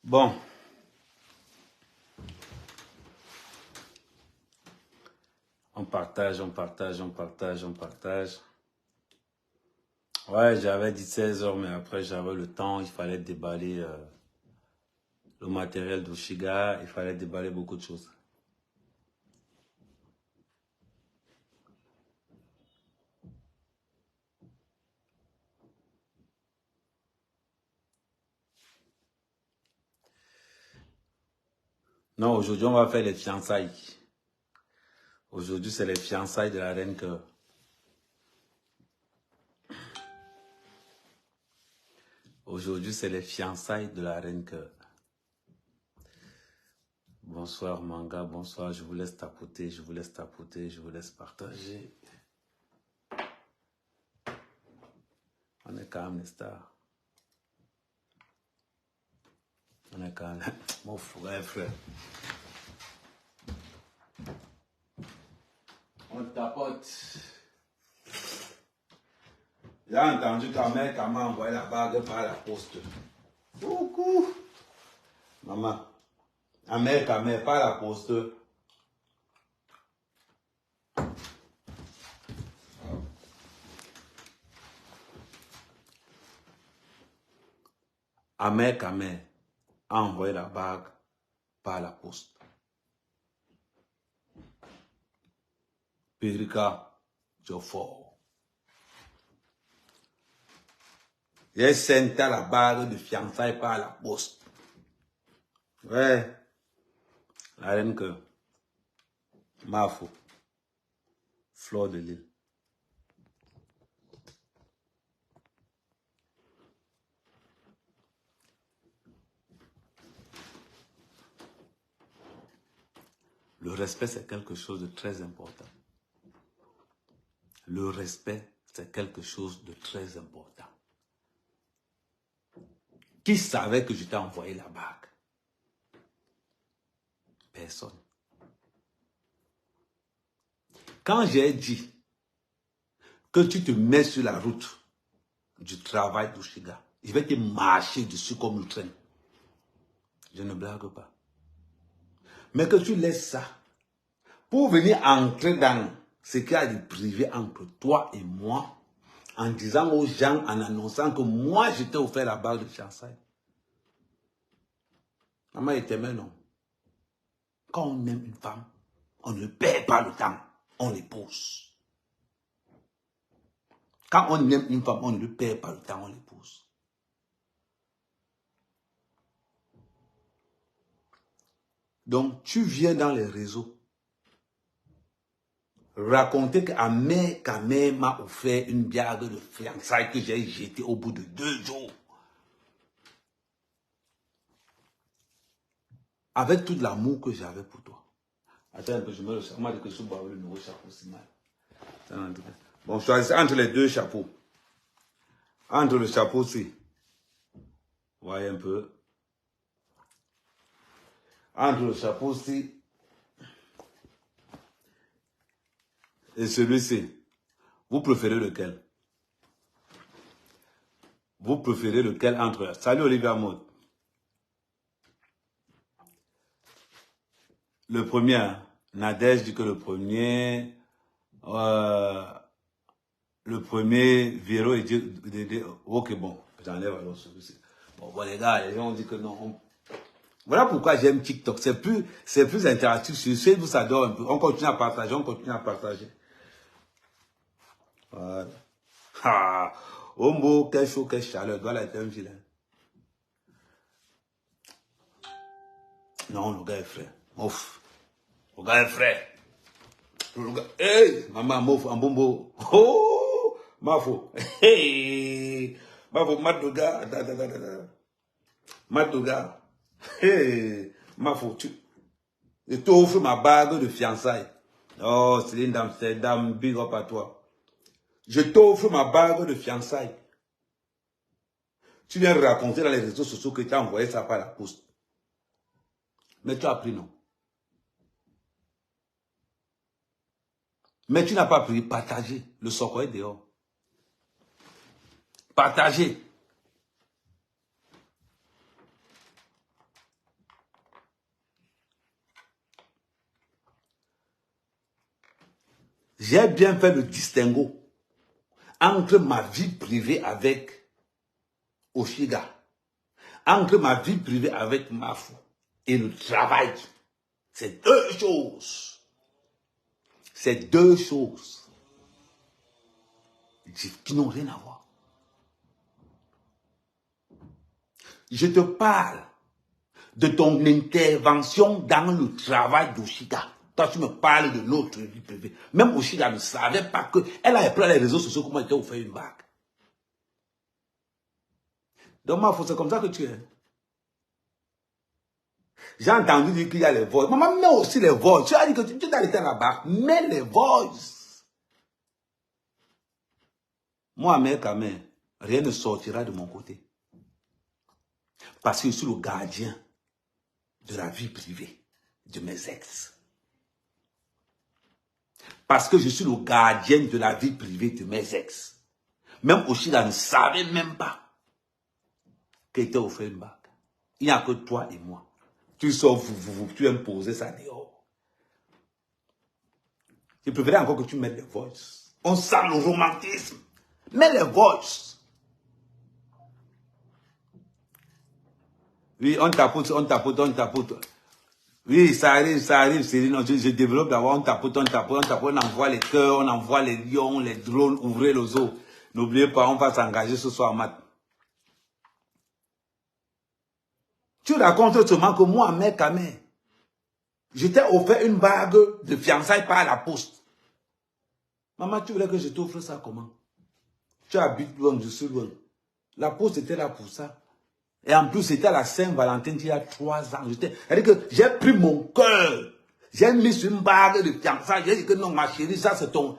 Bon, on partage. Ouais, j'avais dit 16 heures, mais après j'avais le temps, il fallait déballer le matériel d'Oshiga, il fallait déballer beaucoup de choses. Non, aujourd'hui on va faire les fiançailles. Aujourd'hui c'est les fiançailles de la reine Cœur. Aujourd'hui c'est les fiançailles de la reine Cœur. Bonsoir Manga, bonsoir, je vous laisse tapoter, je vous laisse partager. On est quand même les stars. On est quand même... Mon frère. On tapote. J'ai entendu qu'un mec m'a envoyé la bague par la poste. Coucou. Maman. Un mec par la poste. Un mec a envoyé la bague par la poste. Perika Joffort. J'ai senti la bague de fiançailles par la poste. Ouais. La reine que. Mafo. Fleur de l'île. Le respect, c'est quelque chose de très important. Le respect, c'est quelque chose de très important. Qui savait que je t'ai envoyé la bague? Personne. Quand j'ai dit que tu te mets sur la route du travail d'Oshiga, je vais te marcher dessus comme le train. Je ne blague pas. Mais que tu laisses ça pour venir entrer dans ce qu'il y a de privé entre toi et moi, en disant aux gens, en annonçant que moi, je t'ai offert la bague de fiançailles. Maman était mais non. Quand on aime une femme, on ne perd pas le temps, on l'épouse. Quand on aime une femme, on ne perd pas le temps, on l'épouse. Donc, tu viens dans les réseaux raconter qu'Amé m'a offert une bague de fiançailles que j'ai jetée au bout de 2 jours. Avec tout l'amour que j'avais pour toi. Attends un peu, je me le chapeau. On m'a dit que je suis le nouveau chapeau, c'est mal. Bon, choisis entre les deux chapeaux. Entre le chapeau-ci. Voyez un peu. Entre le chapeau-ci et celui-ci. Vous préférez lequel? Vous préférez lequel entre... Salut Olivier Amod. Le premier, hein? Nadège dit que le premier... Véro, il dit... Ok, bon, j'enlève alors celui-ci. Bon, les gars, les gens ont dit que non. Voilà pourquoi j'aime TikTok. C'est plus interactif. Sur Facebook, ça dort un peu. On continue à partager, Voilà. Ah, Ombo, quel chaud, quel chaleur. Doit être un vilain. Non, le gars est frère. Ouf. Le gars est frère. Le gars... Hey, maman, mouf, en bombo. Oh, mafo. Hey, mafo, Matoga. Matoga. Hey, mafo, je t'offre ma bague de fiançailles. Oh, Céline d'Amsterdam, big up à toi. Je t'offre ma bague de fiançailles. Tu viens raconter dans les réseaux sociaux que tu as envoyé ça par la poste. Mais tu as pris non. Mais tu n'as pas pris, partager. Le soccer est dehors. Partager. J'ai bien fait le distinguo entre ma vie privée avec Oshiga, entre ma vie privée avec Mafou et le travail. C'est deux choses. C'est deux choses qui n'ont rien à voir. Je te parle de ton intervention dans le travail d'Oshiga. Toi, tu me parles de l'autre vie privée. Même Oshiga ne savait pas que... Elle a appris les réseaux sociaux comment elle t'a offert une bague. Donc, Mafou, c'est comme ça que tu es. J'ai entendu dire qu'il y a les voices. Maman, mets aussi les voices. Tu as dit que tu t'as été là-bas. Mets les voices. Moi, mec, quand même, rien ne sortira de mon côté. Parce que je suis le gardien de la vie privée de mes ex. Parce que je suis le gardien de la vie privée de mes ex. Même Oshiga ne savait même pas qu'il était offert une bague. Il n'y a que toi et moi. Tu sors, tu imposer ça dehors. Je préférais encore que tu mettes les voices. On sent le romantisme. Mets les voices. Oui, on tapote, on tapote, on tapote. Oui, ça arrive, Céline. Je développe d'abord, on tapote, on envoie les cœurs, on envoie les lions, les drones, ouvrez les eaux. N'oubliez pas, on va s'engager ce soir, Matt. Tu racontes seulement que moi, mec, je t'ai offert une bague de fiançailles par la poste. Maman, tu voulais que je t'offre ça comment? Tu habites loin, je suis loin. La poste était là pour ça. Et en plus, c'était à la Saint-Valentin il y a 3 ans. C'est-à-dire que j'ai pris mon cœur. J'ai mis sur une bague de fiançailles. J'ai dit que non, ma chérie, ça c'est ton...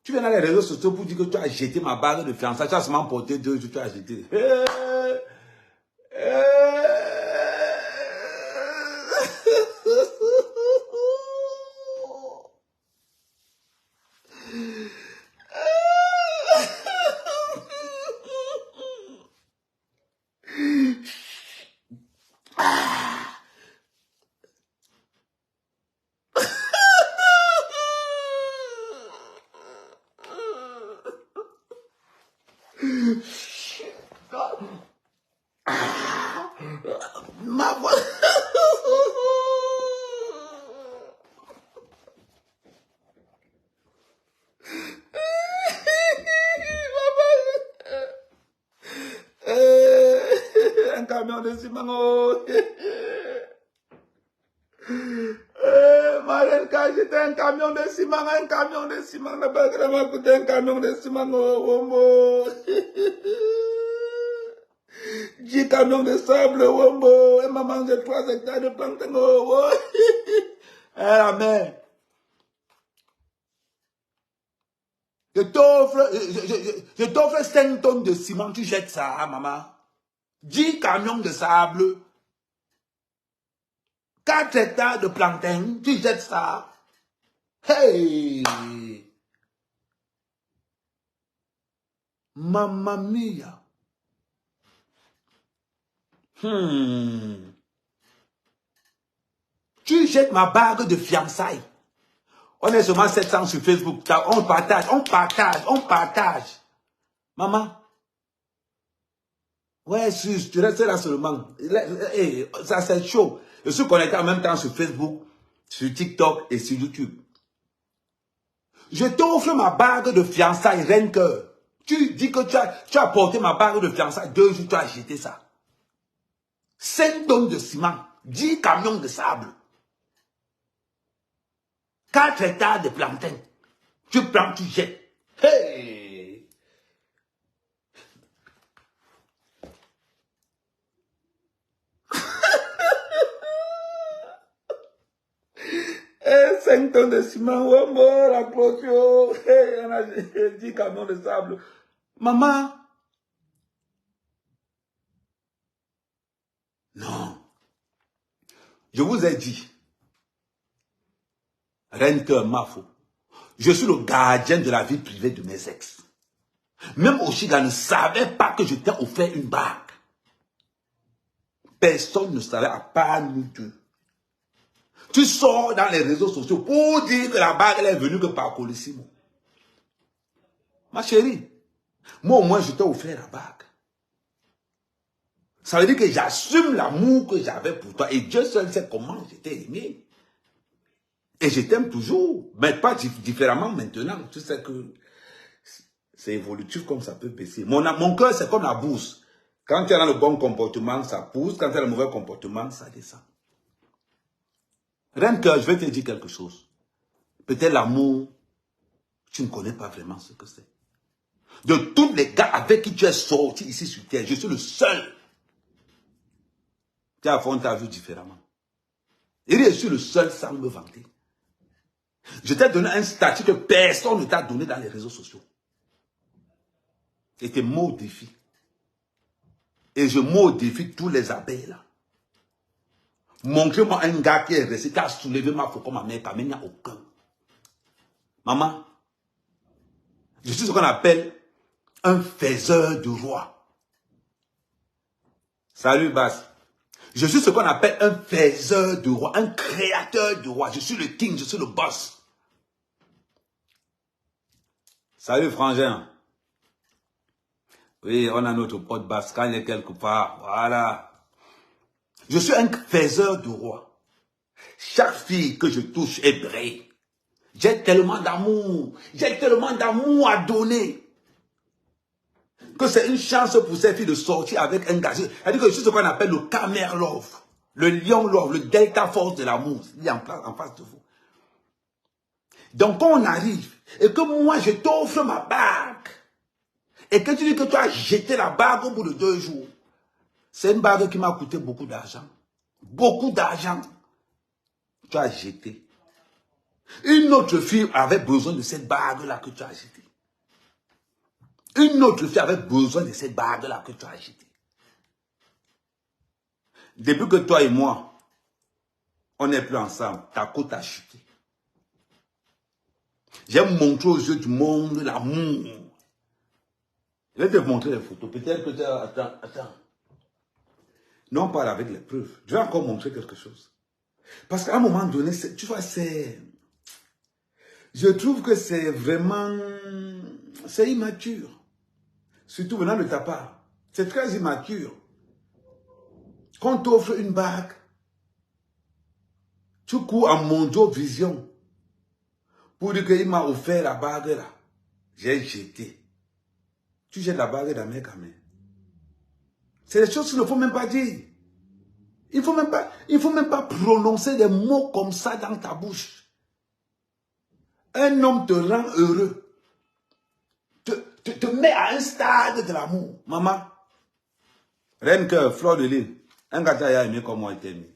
Tu viens dans les réseaux sociaux pour dire que tu as jeté ma bague de fiançailles. Tu as seulement porté 2 jours, tu as jeté. Ma voix. Un camion de ciment. Marine, quand j'étais un camion de ciment, un camion de ciment, n'a pas vraiment coûté un camion de ciment. 10 camions de sable, Wombo, et m'a mangé 3 hectares de plantain. La mère. Je t'offre 5 tonnes de ciment, tu jettes ça, hein, maman. 10 camions de sable, 4 hectares de plantain, tu jettes ça. Hey! Mamma mia! Tu jettes ma bague de fiançailles. On est seulement 700 sur Facebook. On partage, on partage, on partage. Maman. Ouais, tu restes là seulement. Ça, c'est chaud. Je suis connecté en même temps sur Facebook, sur TikTok et sur YouTube. Je t'offre ma bague de fiançailles, Reine Cœur. Tu dis que tu as porté ma bague de fiançailles, 2 jours, tu as jeté ça. 5 tonnes de ciment, 10 camions de sable, 4 hectares de plantain. Tu prends, tu jettes. Hey! 5 tonnes de ciment, oh, la clôture, on a 10 camions de sable. Maman, non. Je vous ai dit, Reine Cœur Mafou, je suis le gardien de la vie privée de mes ex. Même Oshiga ne savait pas que je t'ai offert une bague. Personne ne savait à part nous deux. Tu sors dans les réseaux sociaux pour dire que la bague elle est venue que par Colissimo. Ma chérie, moi au moins je t'ai offert la bague. Ça veut dire que j'assume l'amour que j'avais pour toi. Et Dieu seul sait comment je t'ai aimé. Et je t'aime toujours. Mais pas différemment maintenant. Tu sais que c'est évolutif comme ça peut baisser. Mon cœur c'est comme la bourse. Quand tu as le bon comportement, ça pousse. Quand tu as le mauvais comportement, ça descend. Rien que je vais te dire quelque chose. Peut-être l'amour, tu ne connais pas vraiment ce que c'est. De tous les gars avec qui tu es sorti ici sur terre, je suis le seul qui a affronté ta vie différemment. Et je suis le seul sans me vanter. Je t'ai donné un statut que personne ne t'a donné dans les réseaux sociaux. Et t'es mot au défi. Et je mets au défi tous les abeilles là. Montrez-moi un gars qui est resté, qui a soulevé ma faute comme ma mère, mais il n'y a aucun. Maman, je suis ce qu'on appelle un faiseur de roi. Salut Bass. Je suis ce qu'on appelle un faiseur de roi, un créateur de roi. Je suis le king, je suis le boss. Salut Frangin. Oui, on a notre pote Bass, quand il est quelque part, voilà. Je suis un faiseur de roi. Chaque fille que je touche est brille. J'ai tellement d'amour à donner, que c'est une chance pour ces filles de sortir avec un gars. C'est-à-dire que je suis ce qu'on appelle le Camer Love, le Lion Love, le Delta Force de l'amour. Il est en face de vous. Donc quand on arrive, et que moi je t'offre ma bague, et que tu dis que tu as jeté la bague au bout de 2 jours, c'est une bague qui m'a coûté beaucoup d'argent. Beaucoup d'argent. Tu as jeté. Une autre fille avait besoin de cette bague-là que tu as jetée. Une autre fille avait besoin de cette bague-là que tu as jetée. Depuis que toi et moi, on n'est plus ensemble, ta côte a chuté. J'ai montré aux yeux du monde l'amour. Je vais te montrer les photos. Peut-être que tu as... Attends. Non, on parle avec les preuves. Je vais encore montrer quelque chose. Parce qu'à un moment donné, tu vois, c'est... Je trouve que c'est vraiment... C'est immature. Surtout venant de ta part. C'est très immature. Quand on t'offre une bague, tu cours en Mondio Vision pour dire qu'il m'a offert la bague là. J'ai jeté. Tu jettes la bague dans mes caméras. C'est des choses qu'il ne faut même pas dire. Il ne faut même pas prononcer des mots comme ça dans ta bouche. Un homme te rend heureux. Te met à un stade de l'amour. Maman, rien que Fleur de Lille, un gars qui a aimé comme moi, il t'a aimé.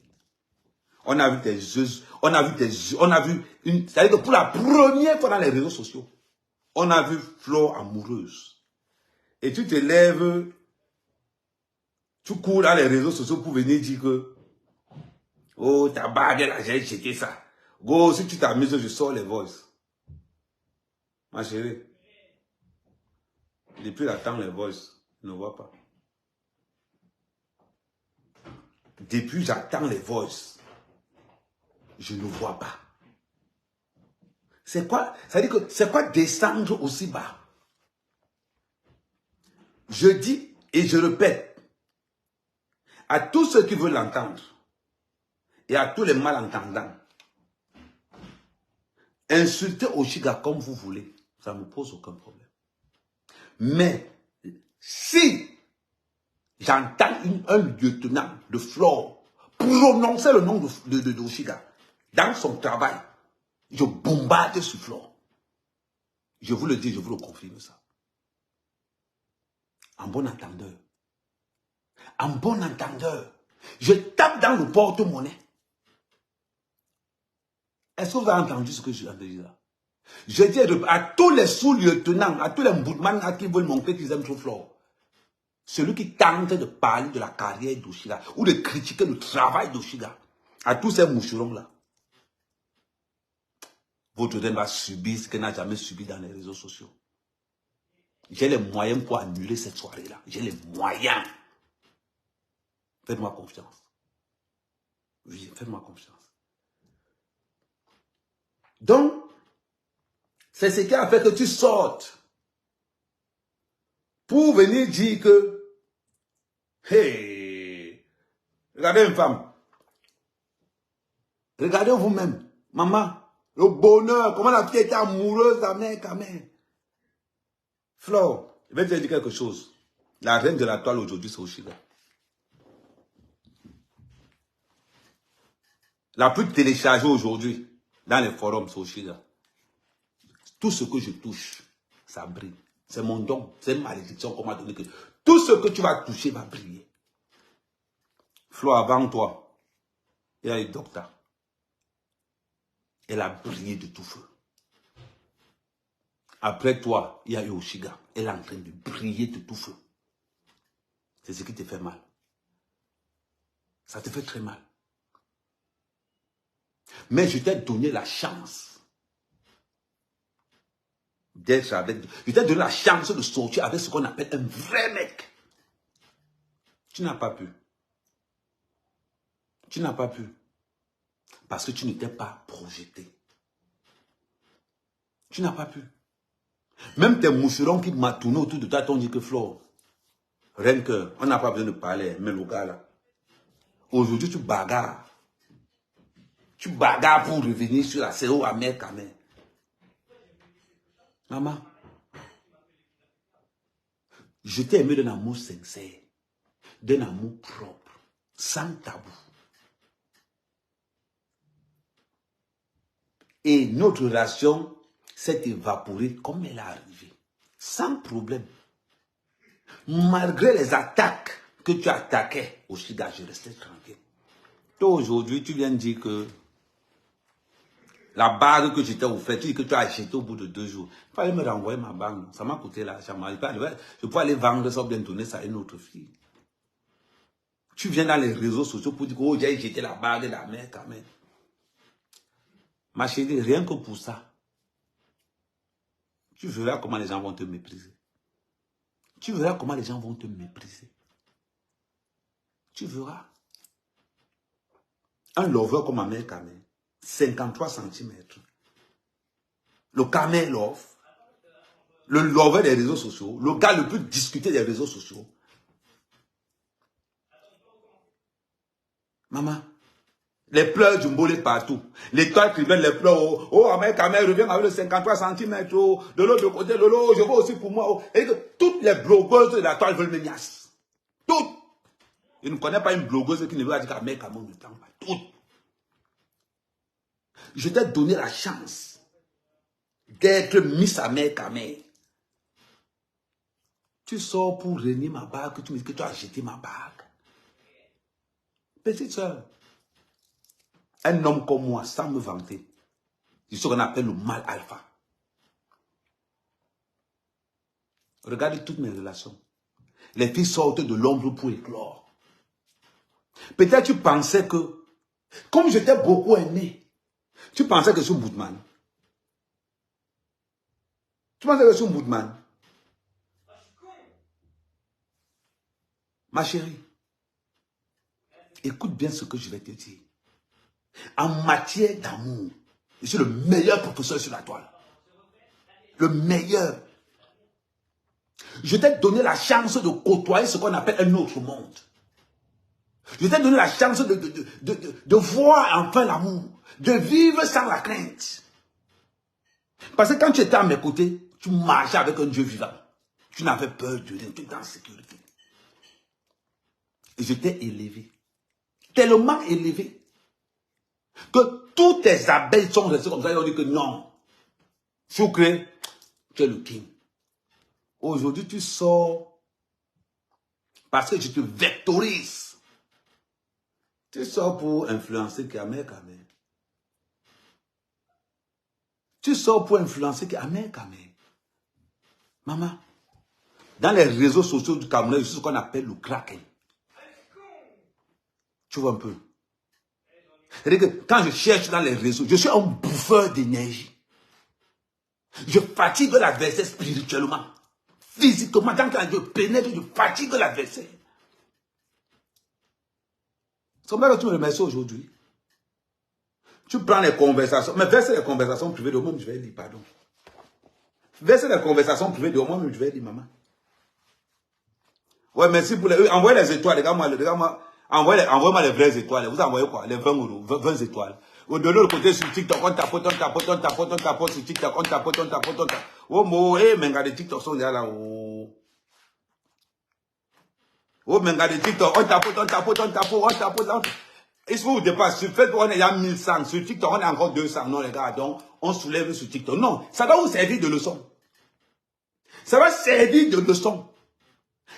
On a vu tes yeux, on a vu une... C'est-à-dire que pour la première fois dans les réseaux sociaux, on a vu Fleur amoureuse. Et tu te lèves, tu cours dans les réseaux sociaux pour venir dire que oh, ta bague là, j'ai jeté ça. Go, si tu t'amuses, je sors les voices. Ma chérie, depuis la temps, les voices, je ne vois pas. Depuis j'attends les voices, je ne vois pas. C'est quoi? Ça veut dire que c'est quoi descendre aussi bas? Je dis et je répète à tous ceux qui veulent l'entendre et à tous les malentendants, insultez Oshiga comme vous voulez, ça ne me pose aucun problème. Mais si j'entends un lieutenant de Flore prononcer le nom de Oshiga dans son travail, je bombarde sur Flore. Je vous le dis, je vous le confirme ça. En bon entendeur. En bon entendeur. Je tape dans le porte-monnaie. Est-ce que vous avez entendu ce que je viens de dire là? Je dis à tous les sous-lieutenants, à tous les boudmans qui veulent montrer qu'ils aiment trop Flore, celui qui tente de parler de la carrière d'Oshiga ou de critiquer le travail d'Oshiga, à tous ces moucherons-là, votre reine va subir ce qu'elle n'a jamais subi dans les réseaux sociaux. J'ai les moyens pour annuler cette soirée-là. J'ai les moyens. Faites-moi confiance. Oui, faites-moi confiance. Donc, c'est ce qui a fait que tu sortes pour venir dire que, hey, regardez une femme, regardez vous-même, maman, le bonheur, comment la fille était amoureuse d'Amen Kamen. Flore, je vais te dire quelque chose. La reine de la toile aujourd'hui, c'est Oshiga. La plus téléchargée aujourd'hui dans les forums, c'est Oshiga. Tout ce que je touche, ça brille. C'est mon don, c'est une malédiction qu'on m'a donné. Tout ce que tu vas toucher va briller. Flo, avant toi, il y a eu Docteur. Elle a brillé de tout feu. Après toi, il y a eu Oshiga. Elle est en train de briller de tout feu. C'est ce qui te fait mal. Ça te fait très mal. Mais je t'ai donné la chance d'être avec... Je t'ai donné la chance de sortir avec ce qu'on appelle un vrai mec. Tu n'as pas pu. Tu n'as pas pu. Parce que tu ne t'es pas projeté. Tu n'as pas pu. Même tes moucherons qui m'ont tourné autour de toi t'ont dit que Flo, rien que, on n'a pas besoin de parler, mais le gars là, aujourd'hui tu bagarres. Tu bagarres pour revenir sur la série Amen Kamen. Maman, je t'ai aimé d'un amour sincère, d'un amour propre, sans tabou. Et notre relation s'est évaporée comme elle est arrivée, sans problème. Malgré les attaques que tu attaquais au Oshiga, je restais tranquille. Toi aujourd'hui, tu viens de dire que la bague que je t'ai offerte, tu dis que tu as acheté au bout de 2 jours. Il fallait me renvoyer ma bague. Ça m'a coûté l'argent. Je peux aller vendre ça ou bien donner ça à une autre fille. Tu viens dans les réseaux sociaux pour dire que oh, j'ai jeté la bague d'Amen Kamen. Ma chérie, rien que pour ça, tu verras comment les gens vont te mépriser. Tu verras comment les gens vont te mépriser. Tu verras. Un lover comme Amen Kamen, 53 cm. Le Kamen Love, le lover des réseaux sociaux, le gars le plus discuté des réseaux sociaux. Maman, les pleurs du mbolé partout. Les toiles qui viennent, les pleurs. Oh, Amen Kamen revient avec le 53 cm. Oh, de l'autre côté, de l'autre, je veux aussi pour moi. Oh. Et que toutes les blogueuses de la toile veulent me niasse. Toutes. Je ne connais pas une blogueuse qui ne veut pas dire qu'Amen Kamen ne tente pas. Toutes. Je t'ai donné la chance d'être Miss Amen Kamen. Tu sors pour renier ma bague, tu me dis que tu as jeté ma bague. Petite soeur, un homme comme moi, sans me vanter, c'est ce qu'on appelle le mal alpha. Regardez toutes mes relations. Les filles sortent de l'ombre pour éclore. Peut-être tu pensais que, comme je t'ai beaucoup aimé, tu pensais que je suis un boutman. Tu pensais que je suis un boutman. Ma chérie, écoute bien ce que je vais te dire. En matière d'amour, je suis le meilleur professeur sur la toile. Le meilleur. Je t'ai donné la chance de côtoyer ce qu'on appelle un autre monde. Je t'ai donné la chance de voir enfin l'amour, de vivre sans la crainte. Parce que quand tu étais à mes côtés, tu marchais avec un Dieu vivant. Tu n'avais peur de rien, tu étais en sécurité. Et je t'ai élevé, tellement élevé, que toutes tes abeilles sont restées comme ça. Ils ont dit que non, Choukré, tu es le king. Aujourd'hui, tu sors parce que je te vectorise. Tu sors pour influencer Amen Kamen. Tu sors pour influencer Amen Kamen. Maman, dans les réseaux sociaux du Cameroun, c'est ce qu'on appelle le kraken. Tu vois un peu. C'est-à-dire que quand je cherche dans les réseaux, je suis un bouffeur d'énergie. Je fatigue l'adversaire spirituellement. Physiquement, quand je pénètre, je fatigue l'adversaire. C'est comme ça que tu me remercies aujourd'hui. Tu prends les conversations. Mais verser les conversations privées de moi-même, je vais dire pardon. Verser les conversations privées de moi-même, je vais dire maman. Ouais, merci pour les... Envoyez les étoiles, les gars, moi, envoyez-moi les vraies étoiles. Vous envoyez quoi? Les 20 euros, 20 étoiles. Ou de l'autre côté, sur TikTok, on tapote sur TikTok, on tapote. Oh, mo, mais regardez, TikTok sont là, oh. Oh, mais regardez, TikTok, on tapote. Il faut vous dépasser. Sur Facebook, on est à 1100. Sur TikTok, on est encore 200. Non, les gars, donc, on soulève sur TikTok. Non, ça va vous servir de leçon. Ça va servir de leçon.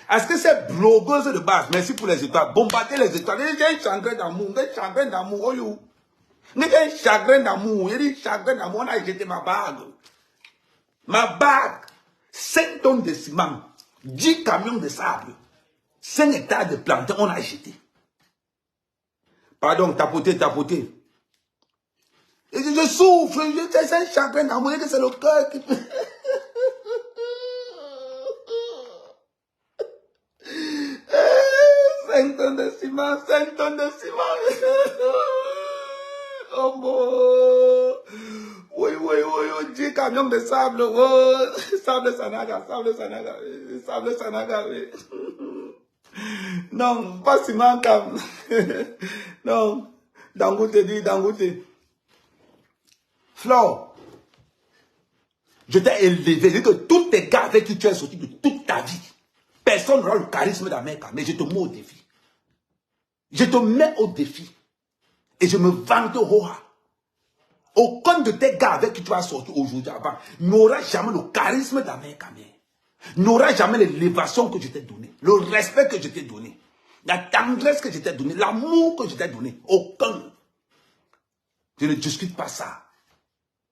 Est-ce que ces blogueuses de base, merci pour les étoiles, bombardez les étoiles. Il y a un chagrin d'amour, oh you. Il y a un chagrin d'amour, on a jeté ma bague. Ma bague, 5 tonnes de ciment, 10 camions de sable, 5 hectares de plantains, on a jeté. Pardon, tapoter. Et je souffre, c'est un chagrin d'amour, c'est le cœur qui... 5 tonnes de ciment. Oh bon. Oui, 10 camions de sable. Oh, sable Sanaga. Oui. Non, pas ciment comme. Non, Dangote. Flo, je t'ai élevé. Je dis que tous tes gars avec qui tu es sorti de toute ta vie, personne n'aura le charisme d'Amérique, mais je te mets au défi. Je te mets au défi. Et je me vante au haut. Aucun de tes gars avec qui tu vas sortir aujourd'hui avant n'aura jamais le charisme d'Amérique, n'aura jamais l'élévation que je t'ai donnée, le respect que je t'ai donné, la tendresse que je t'ai donnée, l'amour que je t'ai donné. Aucun. Je ne discute pas ça.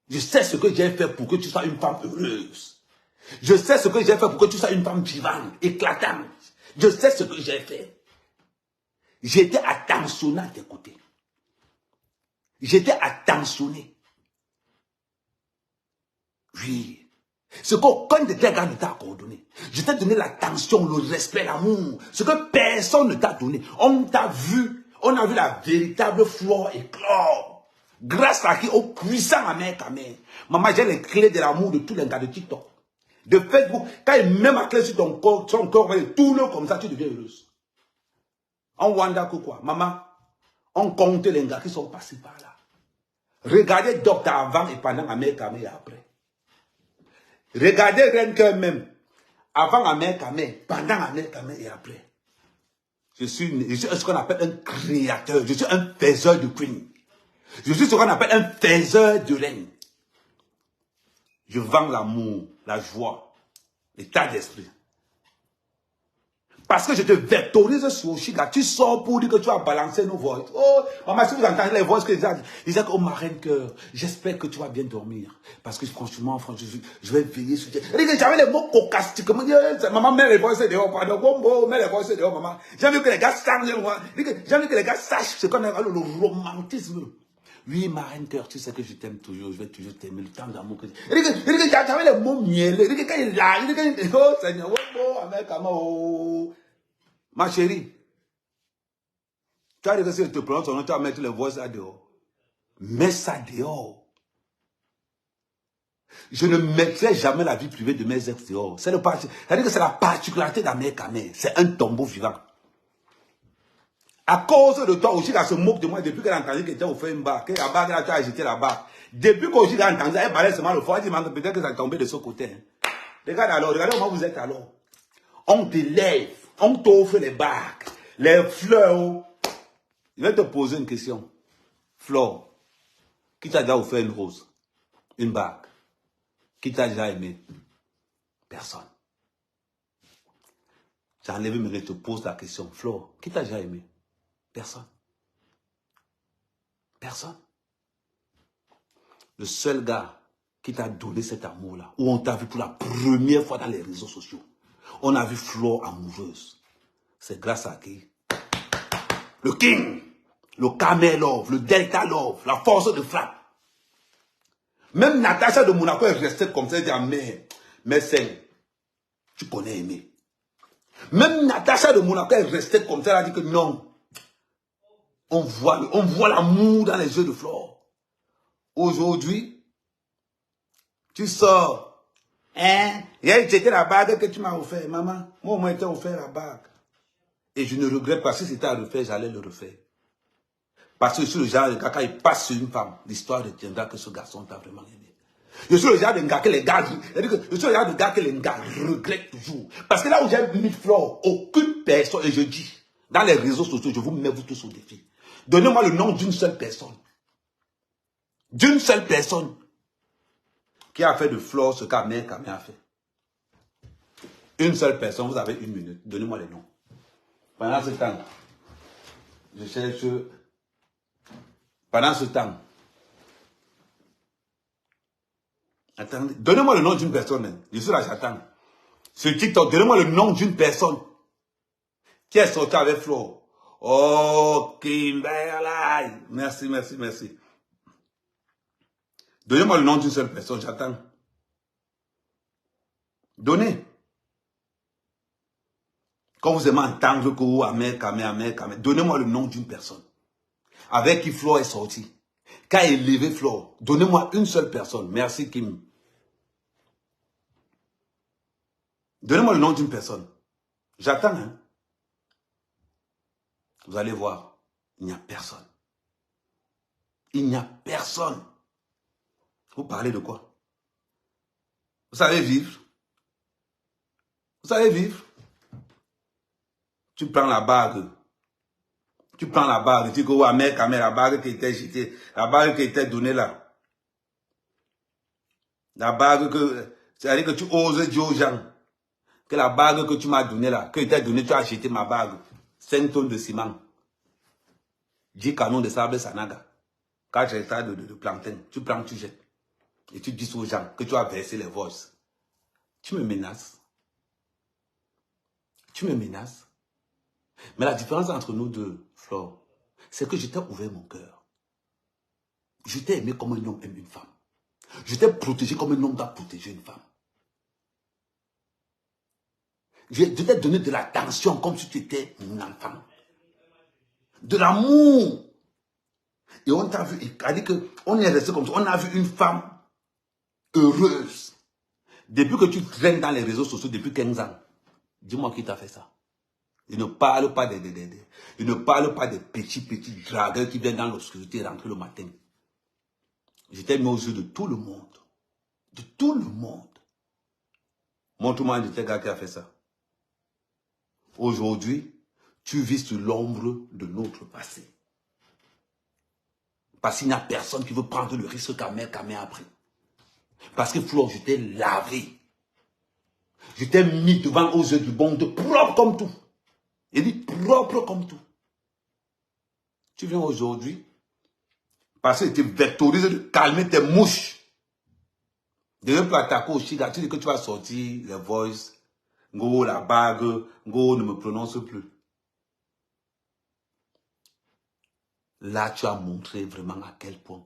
Je sais ce que j'ai fait pour que tu sois une femme heureuse. Je sais ce que j'ai fait pour que tu sois une femme vivante, éclatante. Je sais ce que j'ai fait. J'étais attentionné à tes côtés. J'étais attentionné. Oui. Ce qu'aucun de tes gars ne t'a coordonné. Je t'ai donné l'attention, le respect, l'amour. Ce que personne ne t'a donné. On t'a vu. On a vu la véritable flore éclore. Grâce à qui? Au puissant Amen. Maman, j'ai les clés de l'amour de tous les gars de TikTok. De Facebook. Quand il met ma clé sur ton corps, ton corps, tout le comme ça, tu deviens heureuse. On wanda quoi? Maman, on compte les gars qui sont passés par là. Regardez Docteur avant et pendant Amérique et après. Regardez Renke même. Avant Amérique, pendant Amérique et après. Je suis ce qu'on appelle un créateur. Je suis un faiseur de queen. Je suis ce qu'on appelle un faiseur de reine. Je vends l'amour, la joie, l'état d'esprit. Parce que je te vectorise sur Shiga. Tu sors pour dire que tu vas balancer nos voix. Oh, maman, si vous entendez les voix que ils disent que, oh, ma reine cœur, j'espère que tu vas bien dormir. Parce que franchement, je vais veiller sur toi. J'avais les mots cocastiques. Maman, mets les voix dehors. Pardon, bon, mets les voix dehors, maman. J'ai envie que les gars sachent. J'ai envie que les gars sachent ce qu'on appelle le romantisme. Oui, ma reine cœur, tu sais que je t'aime toujours. Je vais toujours t'aimer. Le temps d'amour que j'avais les mots mielleux. Quand il a, oh, Seigneur, oh, avec oh. Ma chérie, tu as dit que si je te prononce ton nom, tu vas mettre les voix là dehors. Mets ça dehors. Je ne mettrai jamais la vie privée de mes ex dehors. C'est la particularité d'Amérique. C'est un tombeau vivant. À cause de toi, Oshiga se moque de moi depuis qu'elle a entendu que tu as fait une barre. Que la barre, là, tu as agité la barre. Depuis qu'Oshiga a entendu, elle parlait seulement le foie. Elle dit peut-être que ça tombé de ce côté. Regarde alors, regardez comment vous êtes alors. On te lève, on t'offre les bagues, les fleurs. Je vais te poser une question. Flore, qui t'a déjà offert une rose, une bague? Qui t'a déjà aimé? Personne. J'ai enlevé, mais je te pose la question. Flore, qui t'a déjà aimé? Personne. Personne. Le seul gars qui t'a donné cet amour-là, où on t'a vu pour la première fois dans les réseaux sociaux, on a vu Flore amoureuse. C'est grâce à qui? Le King, le Camel Love, le Delta Love, la force de frappe. Même Natacha de Monaco est restée comme ça, elle dit, mais c'est, tu connais Aimé. Même Natacha de Monaco est restée comme ça, elle a dit que non. On voit l'amour dans les yeux de Flore. Aujourd'hui, tu sors. Hein? C'était la bague que tu m'as offert, maman. Moi, on m'a été offert la bague. Et je ne regrette pas. Si c'était à refaire, j'allais le refaire. Parce que je suis le genre de gars, quand il passe sur une femme, l'histoire retiendra que ce garçon t'a vraiment aimé. Je suis le genre de gars que les gars, je suis le genre de gars que les gars regrettent toujours. Parce que là où j'ai mis Flore, aucune personne, et je dis, dans les réseaux sociaux, je vous mets vous tous au défi. Donnez-moi le nom d'une seule personne. D'une seule personne qui a fait de Flore ce qu'Amé a fait. Une seule personne, vous avez 1 minute. Donnez-moi les noms. Pendant ce temps, je cherche. Pendant ce temps, attendez, donnez-moi le nom d'une personne. Je suis là, j'attends. Sur TikTok, donnez-moi le nom d'une personne qui est sortie avec Flore. Oh, Kimberley. Merci, merci, merci. Donnez-moi le nom d'une seule personne, j'attends. Donnez. Quand vous aimez entendre que vous Amé. Donnez-moi le nom d'une personne avec qui Flore est sortie. Qui a élevé Flore. Donnez-moi une seule personne. Merci, Kim. Donnez-moi le nom d'une personne. J'attends, hein. Vous allez voir, il n'y a personne. Il n'y a personne. Vous parlez de quoi? Vous savez vivre? Vous savez vivre? Tu prends la bague. Tu prends la bague. Tu dis que ouais, mec, la bague qui était jetée. La bague qui était donnée là. La bague que... C'est-à-dire que tu oses dire aux gens que la bague que tu m'as donnée là, que était donnée, tu as jeté ma bague. 5 tonnes de ciment. 10 canons de sable Sanaga. 4 hectares de plantain. Tu prends, tu jettes. Et tu dis aux gens que tu as versé les voices. Tu me menaces. Tu me menaces. Mais la différence entre nous deux, Flore, c'est que je t'ai ouvert mon cœur. Je t'ai aimé comme un homme aime une femme. Je t'ai protégé comme un homme doit protéger une femme. Je t'ai donné de l'attention comme si tu étais un enfant. De l'amour. Et on t'a vu, on est resté comme ça. On a vu une femme heureuse. Depuis que tu traînes dans les réseaux sociaux depuis 15 ans, dis-moi qui t'a fait ça. Il ne parle pas des petits dragueurs qui viennent dans l'obscurité et rentrent le matin. Je t'ai mis aux yeux de tout le monde. De tout le monde. Montre-moi un de tes gars qui a fait ça. Aujourd'hui, tu vis sur l'ombre de notre passé. Parce qu'il n'y a personne qui veut prendre le risque qu'Amé a pris. Parce que Flore, je t'ai lavé. Je t'ai mis devant aux yeux du monde propre comme tout. Il dit propre comme tout. Tu viens aujourd'hui, parce que tu vectorises de calmer tes mouches. De ne pas attaquer au Chiga, tu dis que tu vas sortir les voices. Ngo, la bague, Ngo ne me prononce plus. Là, tu as montré vraiment à quel point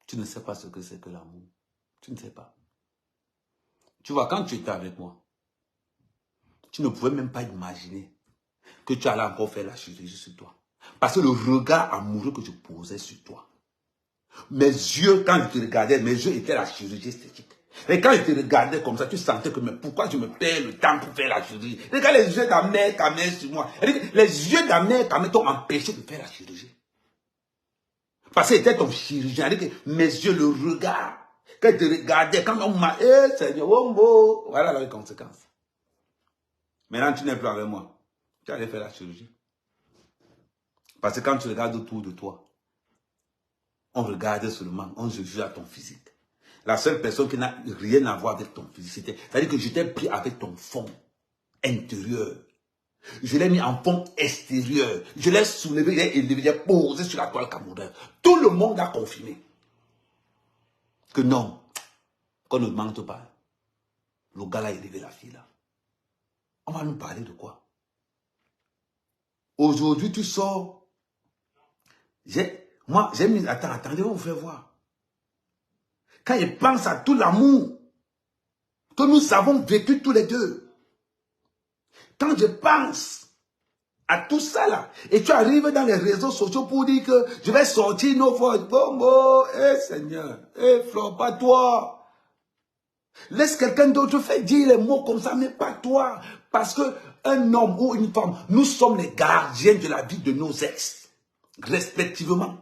tu ne sais pas ce que c'est que l'amour. Tu ne sais pas. Tu vois, quand tu étais avec moi, tu ne pouvais même pas imaginer que tu allais encore faire la chirurgie sur toi. Parce que le regard amoureux que je posais sur toi, mes yeux, quand je te regardais, mes yeux étaient la chirurgie esthétique. Et quand je te regardais comme ça, tu sentais que mais pourquoi je me perds le temps pour faire la chirurgie? Regarde les yeux d'Amé sur moi. Les yeux d'Amé t'ont empêché de faire la chirurgie. Parce que c'était ton chirurgien. Mes yeux, le regard. Quand je te regardais, quand on m'a... Seigneur, oh, voilà les conséquences. Maintenant, tu n'es plus avec moi. Tu allais faire la chirurgie. Parce que quand tu regardes autour de toi, on regarde seulement, on se juge à ton physique. La seule personne qui n'a rien à voir avec ton physique, c'est-à-dire que je t'ai pris avec ton fond intérieur. Je l'ai mis en fond extérieur. Je l'ai soulevé, je l'ai posé sur la toile camerounaise. Tout le monde a confirmé que non, qu'on ne mente pas. Le gars là, il élevé la fille là. On va nous parler de quoi? Aujourd'hui, tu sors. Moi, j'ai mis... Attendez, je vais vous faire voir. Quand je pense à tout l'amour que nous avons vécu tous les deux, quand je pense à tout ça là. Et tu arrives dans les réseaux sociaux pour dire que je vais sortir nos fois. Bon, Seigneur, Flo, pas toi. Laisse quelqu'un d'autre faire dire les mots comme ça, mais pas toi. Parce que un homme ou une femme, nous sommes les gardiens de la vie de nos ex. Respectivement.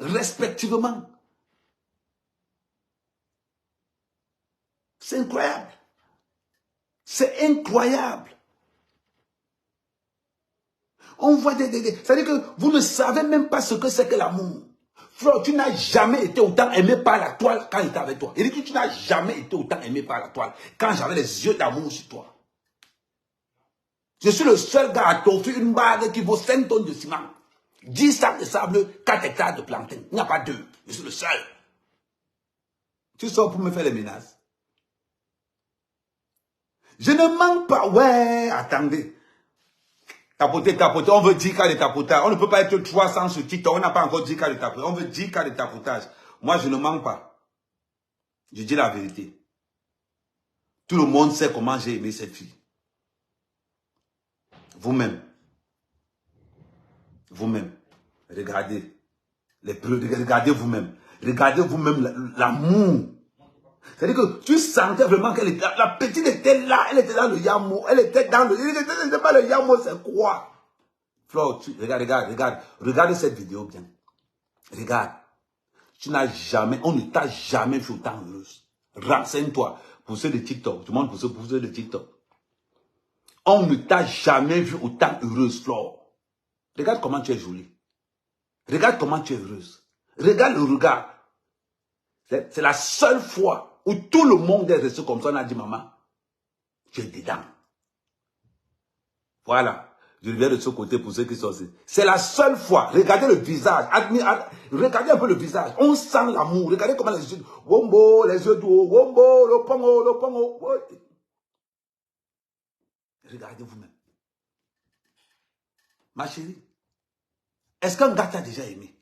Respectivement. C'est incroyable. C'est incroyable. On voit c'est-à-dire que vous ne savez même pas ce que c'est que l'amour. Frère, tu n'as jamais été autant aimé par la toile quand il était avec toi. Il dit que tu n'as jamais été autant aimé par la toile quand j'avais les yeux d'amour sur toi. Je suis le seul gars à t'offrir une bague qui vaut 5 tonnes de ciment, 10 sacs de sable, 4 hectares de plantain. Il n'y a pas deux. Je suis le seul. Tu sors pour me faire les menaces. Je ne mens pas. Ouais, attendez. Tapoter, on veut 10 cas de tapotage. On ne peut pas être 300 sur TikTok. On n'a pas encore 10 cas de tapotage. On veut 10 cas de tapotage. Moi, je ne mens pas. Je dis la vérité. Tout le monde sait comment j'ai aimé cette fille. Vous-même. Vous-même. Regardez. Regardez vous-même. Regardez vous-même l'amour. C'est-à-dire que tu sentais vraiment qu'elle était... La petite était là. Elle était dans le yamo. Elle était dans le... Elle n'était pas le yamo, c'est quoi? Flo, regarde cette vidéo bien. Regarde. Tu n'as jamais... On ne t'a jamais vu autant heureuse. Renseigne-toi. Pour ceux de TikTok. Tout le monde pour ceux de TikTok. On ne t'a jamais vu autant heureuse, Flo. Regarde comment tu es jolie. Regarde comment tu es heureuse. Regarde le regard. C'est la seule fois où tout le monde est resté comme ça. On a dit, maman, tu es dedans. Voilà. Je reviens de ce côté pour ceux qui sont aussi. C'est la seule fois. Regardez le visage. Regardez un peu le visage. On sent l'amour. Regardez comment les yeux. Wombo, les yeux d'eau. Wombo, le pongo. Regardez vous-même. Ma chérie. Est-ce qu'un gars t'a déjà aimé?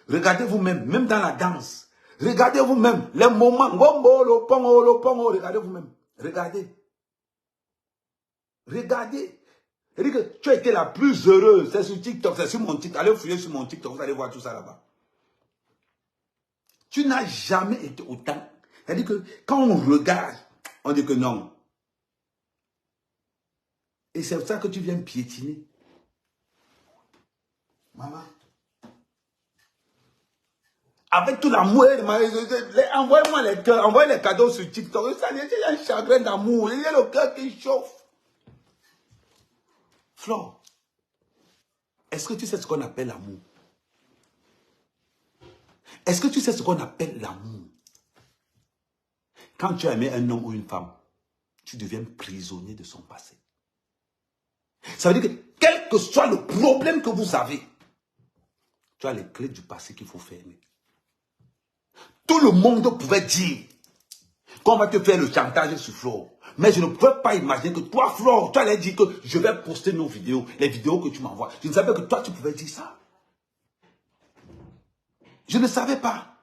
Regardez vous-même, même dans la danse. Regardez vous-même, les moments. Wombo, le pongo. Regardez vous-même. Regardez. Regardez. C'est-à-dire que tu as été la plus heureuse. C'est sur TikTok, c'est sur mon TikTok. Allez fouiller sur mon TikTok, vous allez voir tout ça là-bas. Tu n'as jamais été autant. C'est-à-dire que quand on regarde, on dit que non. Et c'est pour ça que tu viens piétiner. Maman. Avec tout l'amour, envoyez-moi les cœurs, envoyez les cadeaux sur TikTok. Ça, il y a un chagrin d'amour, il y a le cœur qui chauffe. Flo, est-ce que tu sais ce qu'on appelle l'amour? Est-ce que tu sais ce qu'on appelle l'amour? Quand tu as aimé un homme ou une femme, tu deviens prisonnier de son passé. Ça veut dire que quel que soit le problème que vous avez, tu as les clés du passé qu'il faut fermer. Tout le monde pouvait dire qu'on va te faire le chantage sur Flo. Mais je ne pouvais pas imaginer que toi, Flo, tu allais dire que je vais poster nos vidéos, les vidéos que tu m'envoies. Je ne savais que toi, tu pouvais dire ça. Je ne savais pas.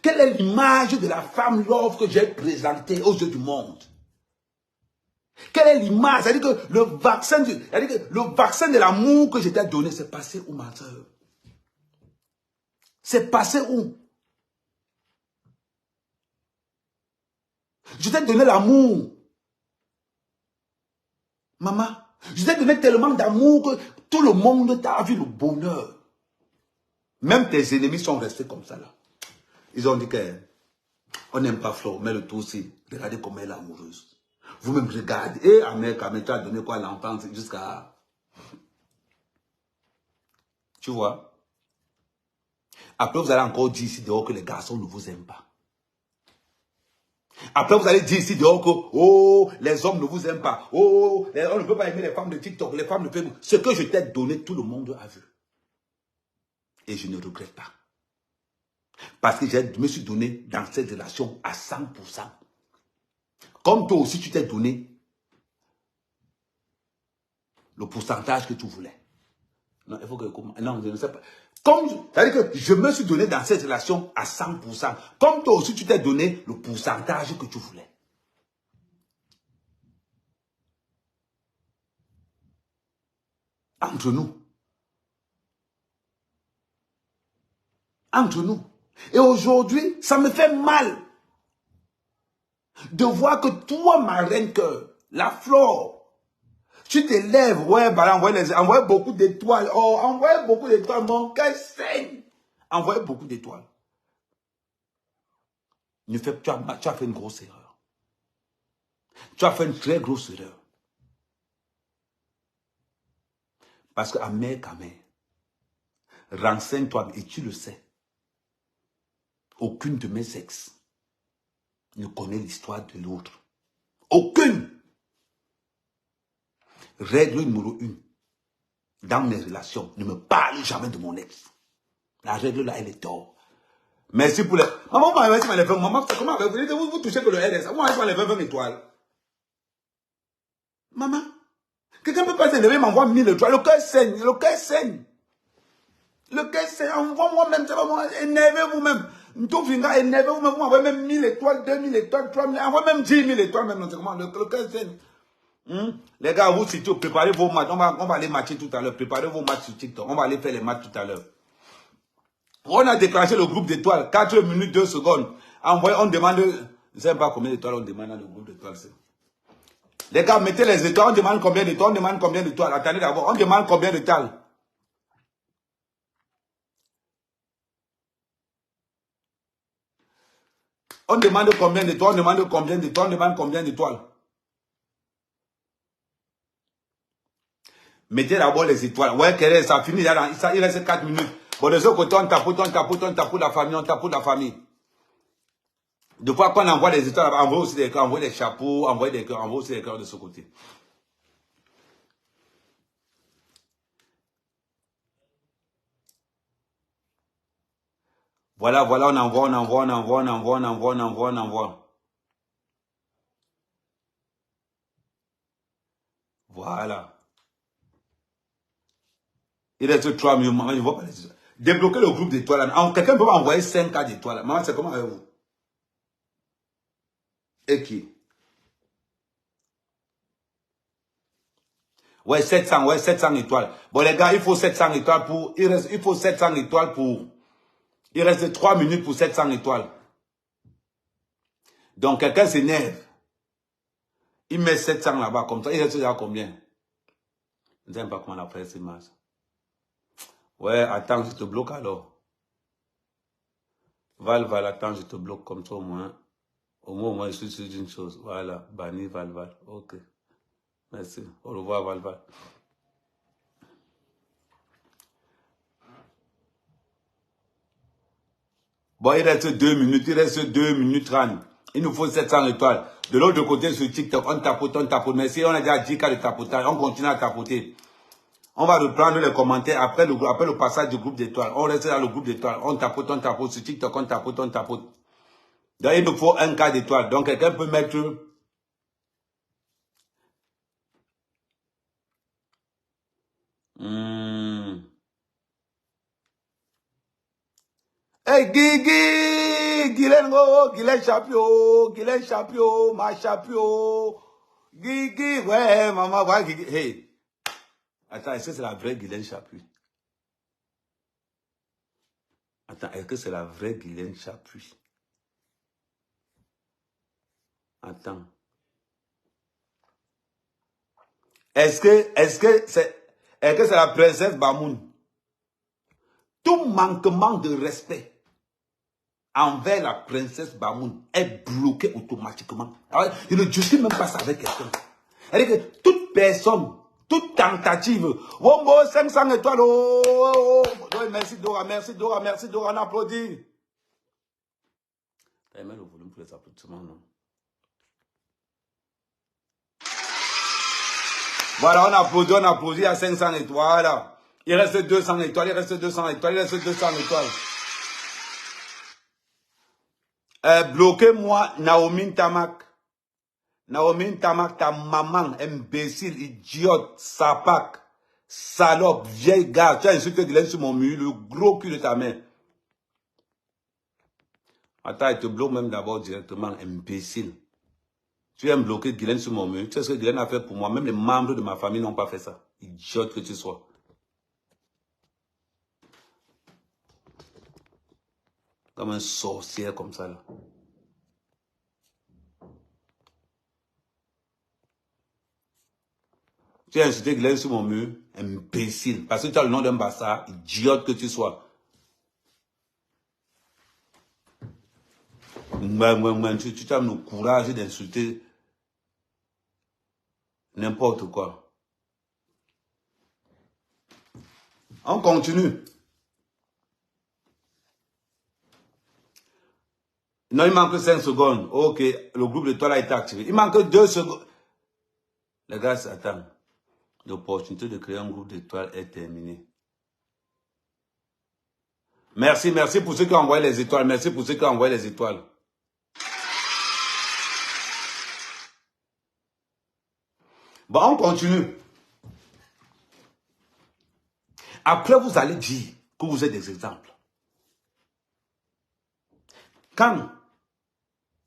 Quelle est l'image de la femme love que j'ai présentée aux yeux du monde? Quelle est l'image? C'est-à-dire que le vaccin de l'amour que je t'ai donné, c'est passé où, ma soeur? C'est passé où? Je t'ai donné l'amour. Maman, je t'ai donné tellement d'amour que tout le monde t'a vu le bonheur. Même tes ennemis sont restés comme ça là. Ils ont dit qu'on n'aime pas Flo, mais le tout aussi. Regardez comment elle est amoureuse. Vous-même regardez. Et Ahmed, tu as donné quoi à l'enfance jusqu'à... Tu vois? Après, vous allez encore dire ici dehors que les garçons ne vous aiment pas. Après, vous allez dire ici dehors que oh, les hommes ne vous aiment pas. Oh, on ne peut pas aimer les femmes de TikTok. Les femmes ne peuvent... Ce que je t'ai donné, tout le monde a vu. Et je ne regrette pas. Parce que je me suis donné dans cette relation à 100%. Comme toi aussi, tu t'es donné le pourcentage que tu voulais. Non, il faut que... Non, je ne sais pas. C'est-à-dire que je me suis donné dans cette relation à 100%. Comme toi aussi, tu t'es donné le pourcentage que tu voulais. Entre nous. Entre nous. Et aujourd'hui, ça me fait mal de voir que toi, ma reine cœur, la flore, tu te lèves, ouais, bah, envoie beaucoup d'étoiles. Oh, envoie beaucoup d'étoiles, mon cœur saigne. Envoie beaucoup d'étoiles. Tu as fait une grosse erreur. Tu as fait une très grosse erreur. Parce que, Amère, renseigne-toi, et tu le sais. Aucune de mes ex ne connaît l'histoire de l'autre. Aucune. Règle numéro 1. Dans mes relations, ne me parle jamais de mon ex. La règle là, elle est tort. Merci pour les... Maman, merci pour les 20. Maman, comment vous touchez que le RS? Moi, je prends les 20 étoiles. Maman, quelqu'un peut pas s'élever, m'envoie 1000 étoiles. Le cœur saigne, le cœur saigne. Le cœur saigne. Envoie-moi même, c'est pas moi. Énervez-vous-même. Énervez-vous-même. Vous m'envoyez même 1000 étoiles, 2000 étoiles, 3000. Envoie même 10 000 étoiles, même. C'est comment? Le cœur saigne. Les gars, vous, si tu préparez vos matchs, on va aller matcher tout à l'heure. Préparez vos matchs sur TikTok. On va aller faire les matchs tout à l'heure. On a déclenché le groupe d'étoiles. 4 minutes, 2 secondes. Envoyez, on demande, je ne sais pas combien d'étoiles on demande dans le groupe d'étoiles. Les gars, mettez les étoiles. On demande combien d'étoiles. On demande combien d'étoiles. Attendez d'abord. On demande combien d'étoiles. On demande combien d'étoiles. On demande combien d'étoiles. On demande combien d'étoiles. Mettez d'abord les étoiles. Ouais, ça finit. Il reste 4 minutes. Bon, de ce côté, on tapote la famille, on tapote la famille. De fois qu'on envoie des étoiles, envoie aussi des cœurs, envoie des chapeaux, envoie aussi des cœurs de ce côté. Voilà, on envoie. Voilà. Il reste 3 minutes, maman, je ne vois pas les étoiles. Débloquez le groupe d'étoiles. Quelqu'un peut m'envoyer 5 cas d'étoiles. Maman, c'est comment avec vous? Et qui? Ouais, 700 étoiles. Bon, les gars, il faut 700 étoiles pour... Il faut 700 étoiles pour... Il reste 3 minutes pour 700 étoiles. Donc, quelqu'un s'énerve. Il met 700 là-bas, comme ça. Il reste là combien? Je ne sais pas comment on a fait ces matchs. Ouais, attends, je te bloque alors. Val, attends, je te bloque comme ça au moins. Au moins, je suis sûr d'une chose. Voilà, banni, Val. Ok. Merci. Au revoir, Val. Bon, il reste 2 minutes. Il reste 2 minutes 30. Il nous faut 700 étoiles. De l'autre côté, sur TikTok, on tapote. Mais si on a déjà 10 cas de tapotage, on continue à tapoter. On va reprendre les commentaires après le passage du groupe d'étoiles. On reste dans le groupe d'étoiles. On tapote. Sur TikTok, on tapote. Donc, il nous faut 1 cas d'étoile. Donc, quelqu'un peut mettre... Hey, Guylaine Chapio, ma Chapio. Guigui, ouais, maman, ouais, Guigui. Hey. Attends, est-ce que c'est la vraie Guylaine Chapio? Attends, est-ce que c'est la vraie Guylaine Chapio? Attends. Est-ce que c'est la princesse Bamoun? Tout manquement de respect envers la princesse Bamoun est bloqué automatiquement. Alors, je ne discute même pas ça avec quelqu'un. C'est-à-dire que toute personne, toute tentative, Wombo 500 étoiles, oh. Merci Dora, on applaudit. T'as aimé le volume pour les applaudissements, non? Voilà, on applaudit à 500 étoiles. Il reste 200 étoiles, bloquez-moi Naomi Tamak. Naomi Tamak, ta maman, imbécile, idiote, sapac, salope, vieille gars. Tu as insulté Guylaine sur mon mur, le gros cul de ta mère. Attends, il te bloque même d'abord directement, imbécile. Tu aimes bloquer Guylaine sur mon mur. Tu sais ce que Guylaine a fait pour moi. Même les membres de ma famille n'ont pas fait ça. Idiote que tu sois. Comme un sorcier comme ça là. Tu as insulté Glenn sur mon mur, imbécile. Parce que tu as le nom d'un bastard, idiote que tu sois. Tu as le courage d'insulter n'importe quoi. On continue. Non, il manque 5 secondes. Ok, le groupe de toi a été activé. Il manque 2 secondes. Les gars, attends. L'opportunité de créer un groupe d'étoiles est terminée. Merci, merci pour ceux qui ont envoyé les étoiles. Merci pour ceux qui ont envoyé les étoiles. Bon, on continue. Après, vous allez dire que vous êtes des exemples. Quand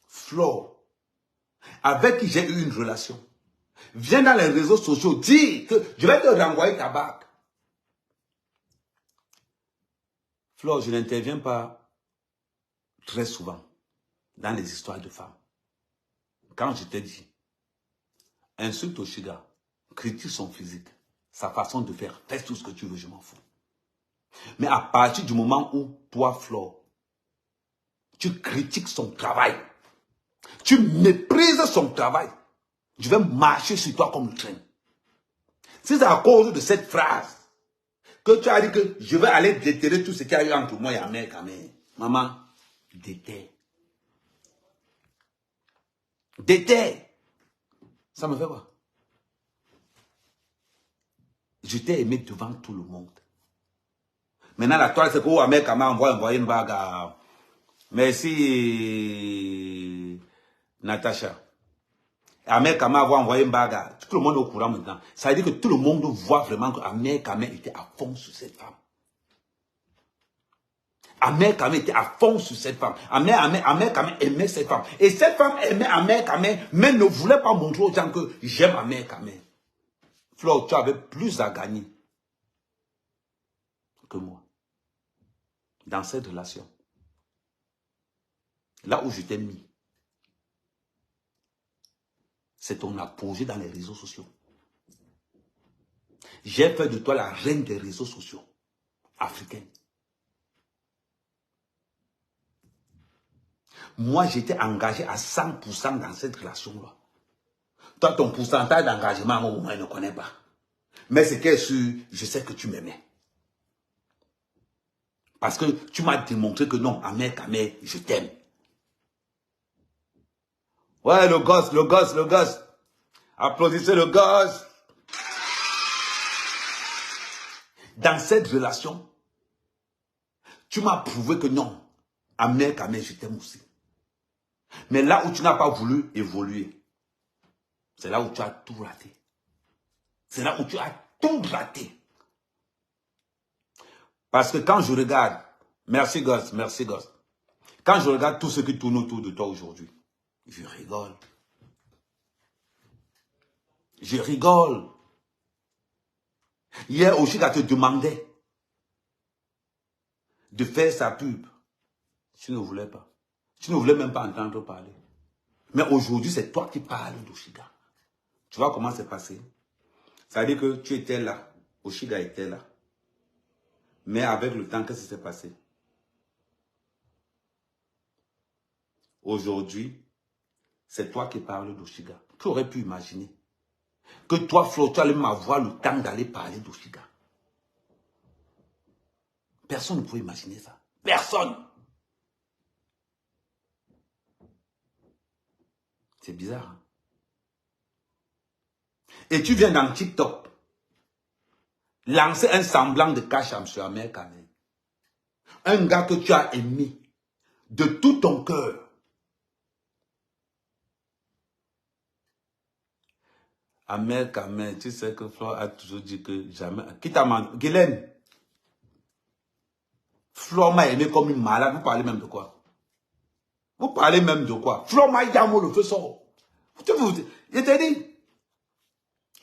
Flo, avec qui j'ai eu une relation, vient dans les réseaux sociaux dire que je vais te renvoyer ta bague. Flo, je n'interviens pas très souvent dans les histoires de femmes. Quand je t'ai dit, insulte Oshiga, critique son physique, sa façon de faire, fais tout ce que tu veux, je m'en fous. Mais à partir du moment où toi, Flo, tu critiques son travail, tu méprises son travail, je vais marcher sur toi comme le train. Si c'est à cause de cette phrase que tu as dit que je vais aller déterrer tout ce qu'il y a eu entre moi et Amé Kamé, maman, déterre. Déterre. Ça me fait quoi? Je t'ai aimé devant tout le monde. Maintenant, la toile, c'est que Amé Kamé envoyé une bague à... Merci, Natacha. Amé Kamé a envoyé une bague à... Tout le monde est au courant maintenant. Ça veut dire que tout le monde voit vraiment que Amé Kamé était à fond sur cette femme. Amé Kamé était à fond sur cette femme. Amé Kamé aimait cette femme. Et cette femme aimait Amé Kamé, mais ne voulait pas montrer aux gens que j'aime Amé Kamé. Flo, tu avais plus à gagner que moi dans cette relation. Là où je t'ai mis, c'est ton apogée dans les réseaux sociaux. J'ai fait de toi la reine des réseaux sociaux africains. Moi, j'étais engagé à 100% dans cette relation-là. Toi, ton pourcentage d'engagement, moi, je ne connais pas. Mais c'est que je sais que tu m'aimais. Parce que tu m'as démontré que non, Amé Kamé, je t'aime. Ouais, le gosse, le gosse, le gosse. Applaudissez le gosse. Dans cette relation, tu m'as prouvé que non, Amé Kamé, je t'aime aussi. Mais là où tu n'as pas voulu évoluer, c'est là où tu as tout raté. C'est là où tu as tout raté. Parce que quand je regarde, merci gosse, merci gosse. Quand je regarde tout ce qui tourne autour de toi aujourd'hui, je rigole. Je rigole. Hier, Oshiga te demandait de faire sa pub. Tu ne voulais pas. Tu ne voulais même pas entendre parler. Mais aujourd'hui, c'est toi qui parles d'Oshiga. Tu vois comment c'est passé? Ça veut dire que tu étais là. Oshiga était là. Mais avec le temps, qu'est-ce qui s'est passé? Aujourd'hui, c'est toi qui parles d'Oshiga. Tu aurais pu imaginer que toi, Flo, tu allais m'avoir le temps d'aller parler d'Oshiga. Personne ne pouvait imaginer ça. Personne. C'est bizarre. Hein? Et tu viens dans TikTok lancer un semblant de cash à M. Amé Kamé. Un gars que tu as aimé de tout ton cœur. Amé Kamé, tu sais que Flo a toujours dit que jamais... Qui t'a demandé? Guylaine, Flo m'a aimé comme une malade. Vous parlez même de quoi? Vous parlez même de quoi? Flo m'a yamé le feu sort. Je t'ai dit,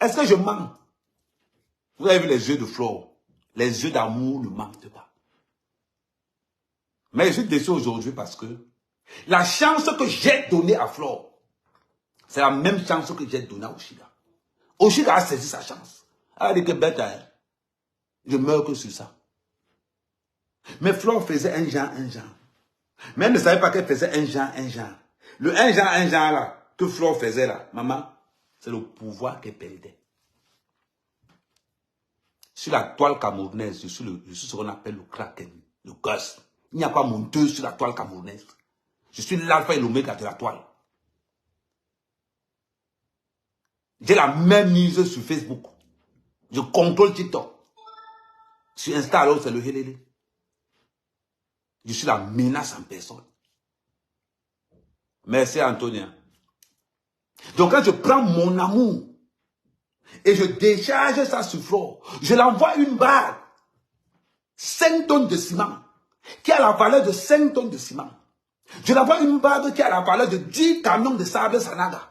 est-ce que je mens? Vous avez vu les yeux de Flo? Les yeux d'amour ne mentent pas. Mais je suis déçu aujourd'hui parce que la chance que j'ai donnée à Flore, c'est la même chance que j'ai donnée à Oshiga. Oshiga a saisi sa chance. Elle a dit que bête, hein, je meurs que sur ça. Mais Flore faisait un genre. Mais elle ne savait pas qu'elle faisait un genre. Le un genre là, que Flore faisait là, maman, c'est le pouvoir qu'elle perdait. Sur la toile camerounaise, je suis ce qu'on appelle le kraken, le gosse. Il n'y a pas monteuse sur la toile camerounaise. Je suis l'alpha et l'oméga de la toile. J'ai la même mise sur Facebook. Je contrôle TikTok. Sur Insta, alors c'est le helele. Je suis la menace en personne. Merci Antonia. Donc quand je prends mon amour et je décharge ça sur Flore, je l'envoie une barre, 5 tonnes de ciment, qui a la valeur de 5 tonnes de ciment. Je l'envoie une bague qui a la valeur de 10 camions de sable Sanaga.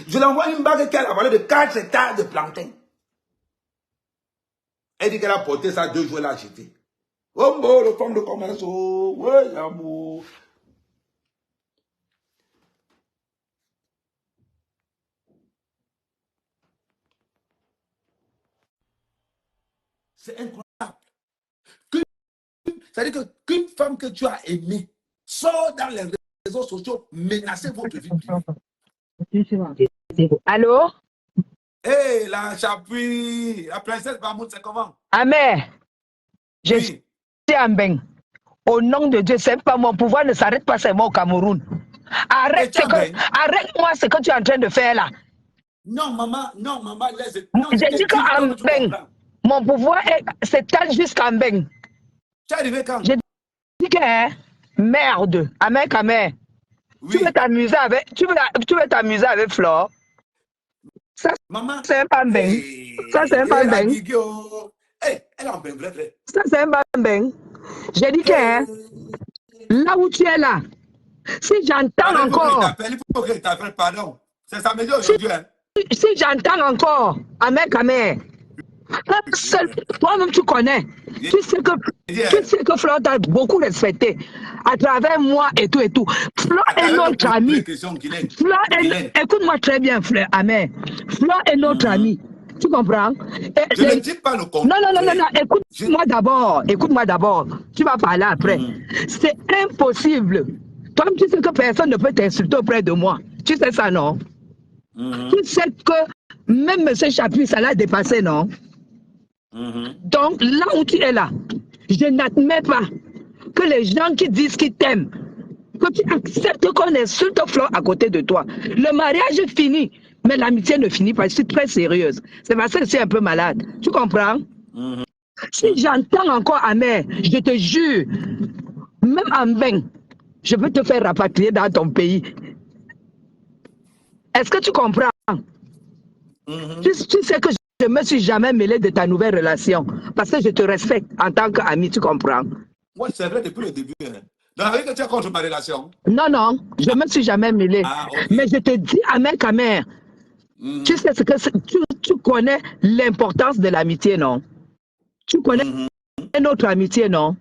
Je l'envoie une bague qui a la valeur de 4 hectares de plantain. Elle dit qu'elle a porté ça 2 jours, elle a jeté. Oh, bon, le femme de commerce, oh, ouais, l'amour. C'est incroyable. C'est-à-dire qu'une femme que tu as aimée sort dans les réseaux sociaux menacer votre vie privée. Allô? Hé, hey, la Chapuis, la princesse Mahmoud, c'est comment? Amen. Je Oui. suis Ambeng. Au nom de Dieu, c'est pas mon pouvoir ne s'arrête pas seulement au Cameroun. Arrête-moi ce que tu es en train de faire là. Non, maman, non, J'ai dit que mon pouvoir s'étale jusqu'à Ambeng. Tu es arrivé quand? J'ai dit que merde, Amen. Oui. Tu veux t'amuser avec Flore? Ça, c'est un Ambeng. Hey, ça, c'est un Ambeng. Hey, elle est en Ambeng, vrai. Ça, c'est un Ambeng. J'ai dit que là où tu es là, si j'entends encore... Il faut que t'appelles, pardon. C'est samedi aujourd'hui. Si j'entends encore, Amen, toi-même tu connais. Tu sais que Flore t'a beaucoup respecté à travers moi et tout. Flore est notre ami. Écoute-moi très bien, Flore. Amen. Flore est notre ami. Tu comprends? Je ne dis pas le contraire. Non. Écoute-moi d'abord. Tu vas parler après. C'est impossible. Toi-même, tu sais que personne ne peut t'insulter auprès de moi. Tu sais ça, non? Tu sais que même M. Chapuis, ça l'a dépassé, non? Donc, là où tu es là, je n'admets pas que les gens qui disent qu'ils t'aiment, que tu acceptes qu'on insulte Flore à côté de toi. Le mariage est fini, mais l'amitié ne finit pas. Je suis très sérieuse. C'est parce que je suis un peu malade. Tu comprends? Si j'entends encore Amen, je te jure, même en bain, je peux te faire rapatrier dans ton pays. Est-ce que tu comprends? Tu sais que je ne me suis jamais mêlé de ta nouvelle relation parce que je te respecte en tant qu'ami, tu comprends? Oui, c'est vrai depuis le début. Dans la vie que tu as contre ma relation? Non, je ne me suis jamais mêlé. Okay. Mais je te dis, Amen, tu sais ce que tu connais l'importance de l'amitié, non? Tu connais notre amitié, non?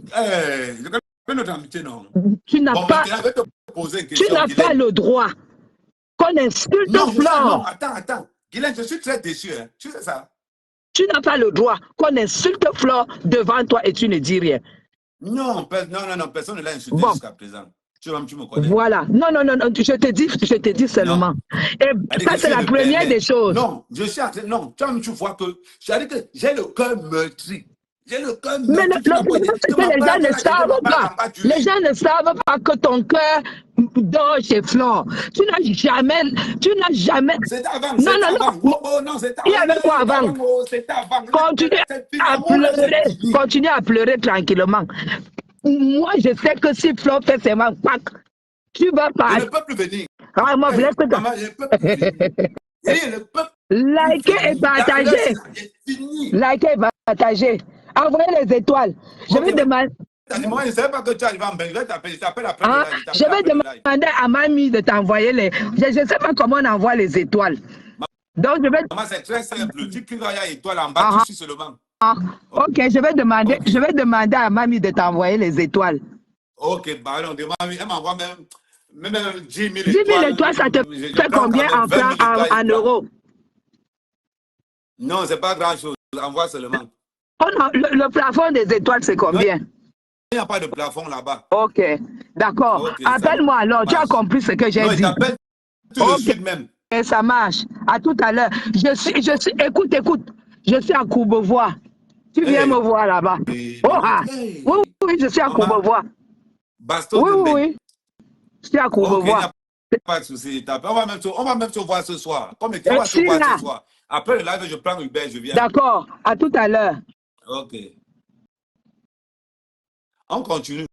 Je connais notre amitié, non? Tu n'as pas le droit qu'on insulte Flore. Non, attends. Guylaine, je suis très déçu. Hein. Tu sais ça? Tu n'as pas le droit qu'on insulte Flore devant toi et tu ne dis rien. Non, personne ne l'a insulté jusqu'à présent. Tu me connais. Voilà. Non, je te dis seulement. Non. Et ça, c'est la première des choses. Non, je suis en train... Non, tu vois que... J'ai le cœur meurtri. J'ai le cœur meurtri. Mais le problème, c'est que les gens ne savent pas. Les gens ne savent pas que ton cœur dort chez Flore. Tu n'as jamais... C'est avant. Non, c'est avant. Il y avait quoi avant? Continue à pleurer tranquillement. Moi, je sais que si Flore fait seulement tu vas pas. Je ne peux plus venir. Maman, je ne peux plus venir. Likez et partagez. Likez et partagez. Envoyez les étoiles. Je vais demander. Moi, je ne sais pas que tu arrives en Belgique. Je t'appelle après. Je vais demander à mamie de t'envoyer les. Je ne sais pas comment on envoie les étoiles. Donc, je vais. Maman, c'est très simple. Tu cliques sur l'étoile en bas, tu suis seulement. Ok, je vais demander à mamie de t'envoyer les étoiles. Ok, bah non, demande, elle m'envoie même 10 000 10 000 étoiles. étoiles, ça te Je fait prends quand combien même en 20 000 francs, étoiles. en euros? Non, c'est pas grand-chose. Envoie seulement. Oh non, le plafond des étoiles, c'est Non, combien? il n'y a pas de plafond là-bas. Ok, d'accord. Ok, ça Appelle-moi alors, tu as marche. compris ce que j'ai Non, il dit. t'appelle tout de Ok, suite même. ça marche. À tout à l'heure. Écoute, je suis à Courbevoie. Tu viens me Hey, voir là-bas. Oh maman, ah, oui, hey, oui, je suis à maman, Courbevoie. baston Oui, de oui, main. oui, je suis à Ok, il n'y Courbevoie. a pas de souci. On va même se voir ce soir. Comme on va Je se suis voir ce là. soir. Après le live, je prends Uber, je viens. D'accord, à tout à l'heure. Ok. On continue.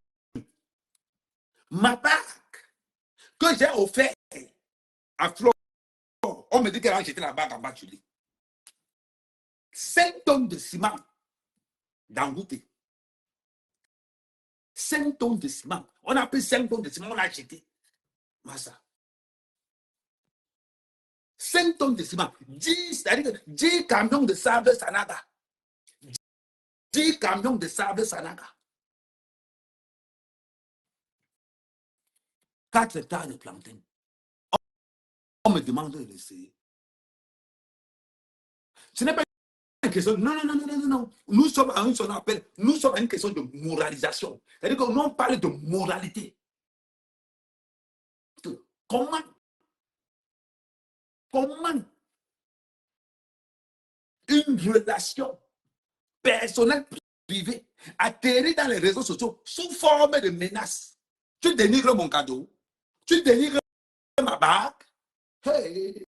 Ma bague que j'ai offert à Flo, on me dit qu'elle a acheté la bague en bas du lit. 5 tonnes de ciment d'engouté. 5 tonnes de ciment. On a pris 5 tonnes de ciment, on a acheté. Massa. 5 tonnes de ciment. 10, c'est-à-dire que 10 camions de sable Sanaga. 10 camions de sable Sanaga. 4 hectares de plantain. On me demande de l'essayer. Ce n'est pas une question. Non. Nous sommes à ce qu'on appelle, nous sommes à une question de moralisation. C'est-à-dire que nous on parle de moralité. Comment une relation personnelle privée atterrit dans les réseaux sociaux sous forme de menaces. Tu dénigres mon cadeau, tu dénigres ma bague. Hey.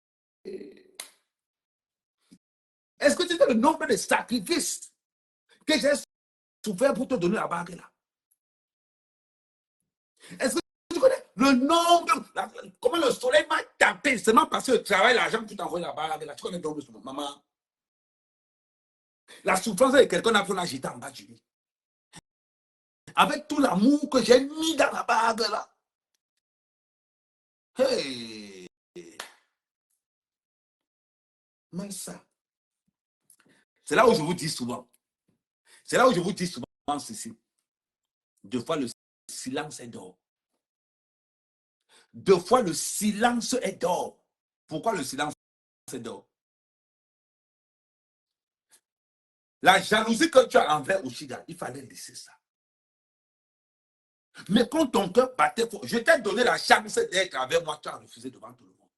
Est-ce que tu sais le nombre de sacrifices que j'ai souffert pour te donner la bague là? Est-ce que tu connais le nombre, comment le soleil m'a tapé seulement parce que je travaille l'argent que tu t'envoies la bague là? Tu connais le nombre de maman. La souffrance de quelqu'un a fait l'agiter en bas du lit. Avec tout l'amour que j'ai mis dans la bague là. Hey! Mais ça, c'est là où je vous dis souvent. C'est là où je vous dis souvent ceci. Deux fois le silence est d'or. Deux fois le silence est d'or. Pourquoi le silence est d'or? La jalousie que tu as envers Oshiga, il fallait laisser ça. Mais quand ton cœur battait fort, je t'ai donné la chance d'être avec moi, tu as refusé devant tout le monde.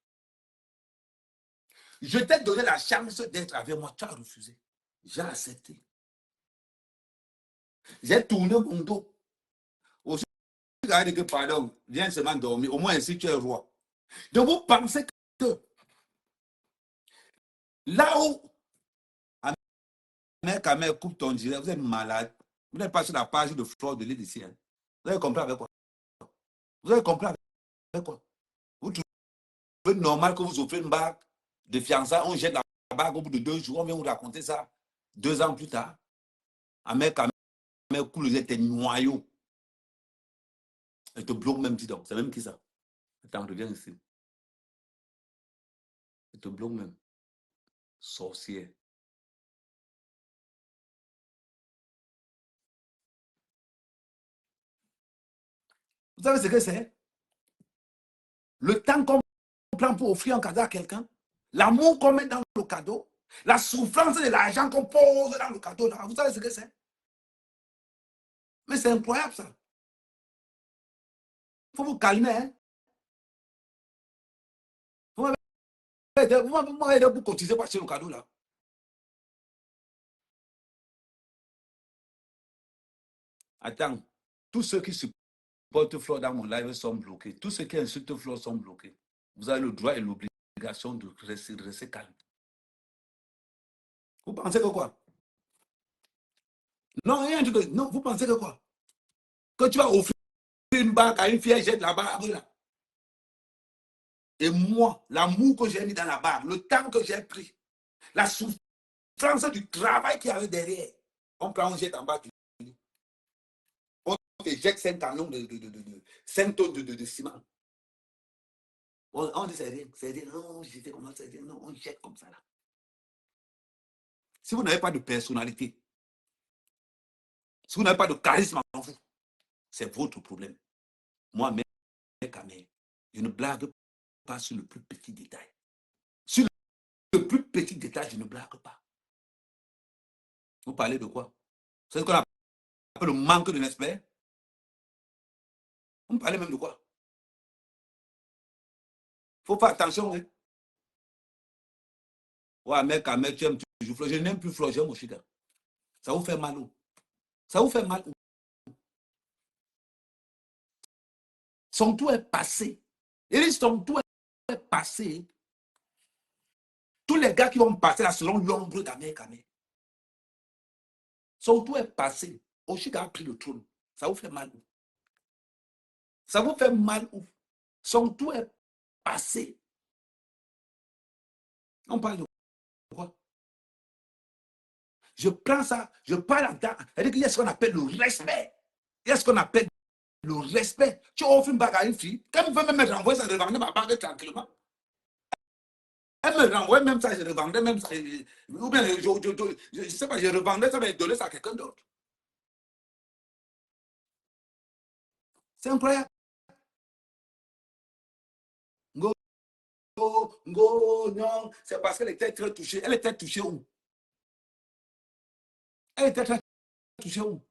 Je t'ai donné la chance d'être avec moi, tu as refusé. J'ai accepté. J'ai tourné mon dos. Aussi, que pardon, viens seulement dormir. Au moins ainsi tu es roi. Donc vous pensez que là où Amère coupe ton direct, vous êtes malade. Vous n'êtes pas sur la page de Flore de l'île ici. Hein. Vous avez compris avec quoi? Vous avez compris avec quoi? Vous trouvez normal que vous offrez une bague de fiançailles, on jette la bague au bout de 2 jours, on vient vous raconter ça 2 ans plus tard. Amère coule tes noyaux. Elle te bloque même, dis donc. C'est même qui ça? Attends, reviens ici. Elle te bloque même. Sorcière. Vous savez ce que c'est? Le temps qu'on prend pour offrir un cadeau à quelqu'un, l'amour qu'on met dans le cadeau, la souffrance de l'argent qu'on pose dans le cadeau, là, vous savez ce que c'est? Mais c'est incroyable ça. Il faut vous calmer. Hein? Vous m'avez aidé pour cotiser pour acheter le cadeau là. Attends, tous ceux qui supportent Flore dans mon live sont bloqués. Tous ceux qui insultent Flore sont bloqués. Vous avez le droit et l'obligation de rester calme. Vous pensez que quoi? Non, rien du tout. Non, vous pensez que quoi? Que tu vas offrir une bague à une fille, jette la bague là. Et moi, l'amour que j'ai mis dans la bague, le temps que j'ai pris, la souffrance du travail qu'il y avait derrière, on prend, on jette en bas du lit. On te jette 5 camions de 5 tonnes de ciment. On dit c'est rien, non, j'étais comment c'est rien, non, on jette comme ça là. Si vous n'avez pas de personnalité, Si vous n'avez pas de charisme en vous, c'est votre problème. Moi, mec, je ne blague pas sur le plus petit détail. Sur le plus petit détail, je ne blague pas. Vous parlez de quoi? C'est ce qu'on appelle le manque de respect. Vous parlez même de quoi? Il faut faire attention. Hein? Ouais, mec, tu aimes toujours Flo. Je n'aime plus Flo, j'aime mon chida. Ça vous fait mal où? Ça vous fait mal où? Son tour est passé. Et son tour est passé. Tous les gars qui vont passer là selon l'ombre d'Amé. Son tour est passé. Oshiga a pris le trône. Ça vous fait mal où? Ça vous fait mal où? Son tour est passé. On parle de quoi? Je prends ça, je parle là-dedans. C'est-à-dire qu'il y a ce qu'on appelle le respect. Il y a ce qu'on appelle le respect. Tu offres une bague à une fille. Quand vous pouvez me renvoyer ça, je revendrai ma bague tranquillement. Elle me renvoie même ça, je revendrai même ça. Ou bien, je ne sais pas, je revendrai ça, mais donner ça à quelqu'un d'autre. C'est incroyable. Non, c'est parce qu'elle était très touchée. Elle était touchée où? Elle était très touchée où?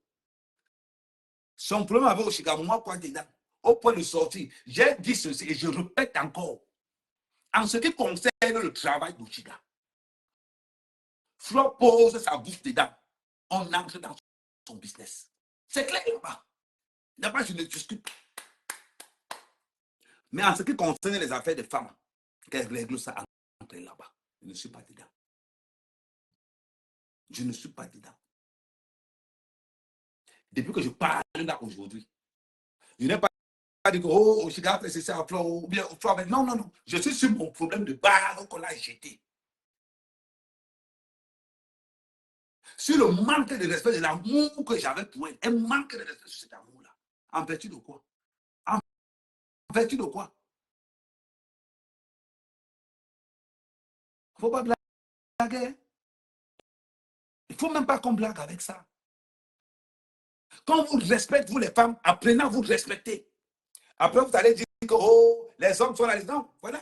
Son problème avec Oshiga, moi, quoi dedans? Au point de sortir, j'ai dit ceci et je répète encore. En ce qui concerne le travail d'Oshiga, Flo pose sa bouche dedans. On entre dans son business. C'est clair là-bas. Là-bas, je ne discute pas. Mais en ce qui concerne les affaires des femmes, qu'elle règle ça entre là-bas. Je ne suis pas dedans. Je ne suis pas dedans. Depuis que je parle là aujourd'hui, je n'ai pas dit que Oshiga a fait ceci à Flo, ou bien Flo. Non, non, non. Je suis sur mon problème de barre qu'on a jeté. Sur le manque de respect de l'amour que j'avais pour elle. Un manque de respect sur cet amour-là. En vertu de quoi? En vertu de quoi? Il ne faut pas blaguer. Il ne faut même pas qu'on blague avec ça. Quand vous respectez, vous les femmes, apprenez à vous respecter. Après, vous allez dire que oh, les hommes sont là. Non, voilà.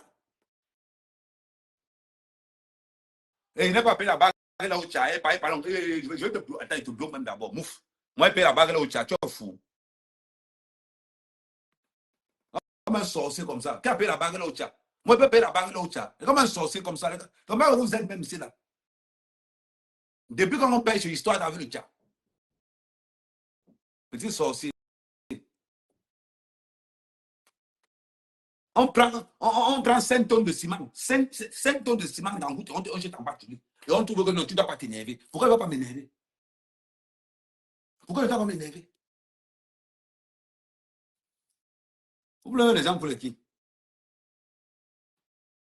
Et il n'a pas payé la bague là où tu as. Je vais te bloquer. Attends, il te bloque même d'abord. Mouf. Moi, il paye la bague là où tu as. Tu es fou. Comme un sorcier comme ça. Qui a payé la bague là où tu as? Moi, je peux payer la bague là où tu as. Comme un sorcier comme ça. Comment vous êtes même ici là? Depuis quand on paye sur l'histoire d'avec le tcha. Petit sorcier. On prend 5 tonnes de ciment. 5 tonnes de ciment dans la route. On jette en bas de lui. Et on trouve que non, tu ne dois pas t'énerver. Pourquoi il ne va pas m'énerver? Pourquoi il ne doit pas m'énerver? Vous voulez un exemple pour les qui?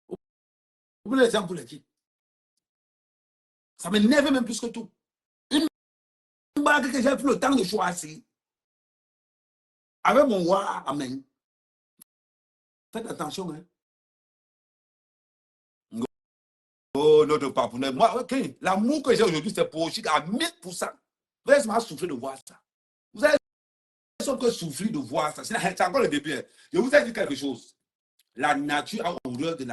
Vous voulez un exemple pour les qui? Ça m'énerve même plus que tout. Une bague que j'ai pris le temps de choisir. Avec mon roi, amen. Faites attention, hein. Oh, notre partenaire. Moi, ok, l'amour que j'ai aujourd'hui, c'est pour Oshiga à 1000%. Vous allez souffrir de voir ça. Vous allez que souffrir de voir ça. C'est encore le début. Je vous ai dit quelque chose. La nature a horreur de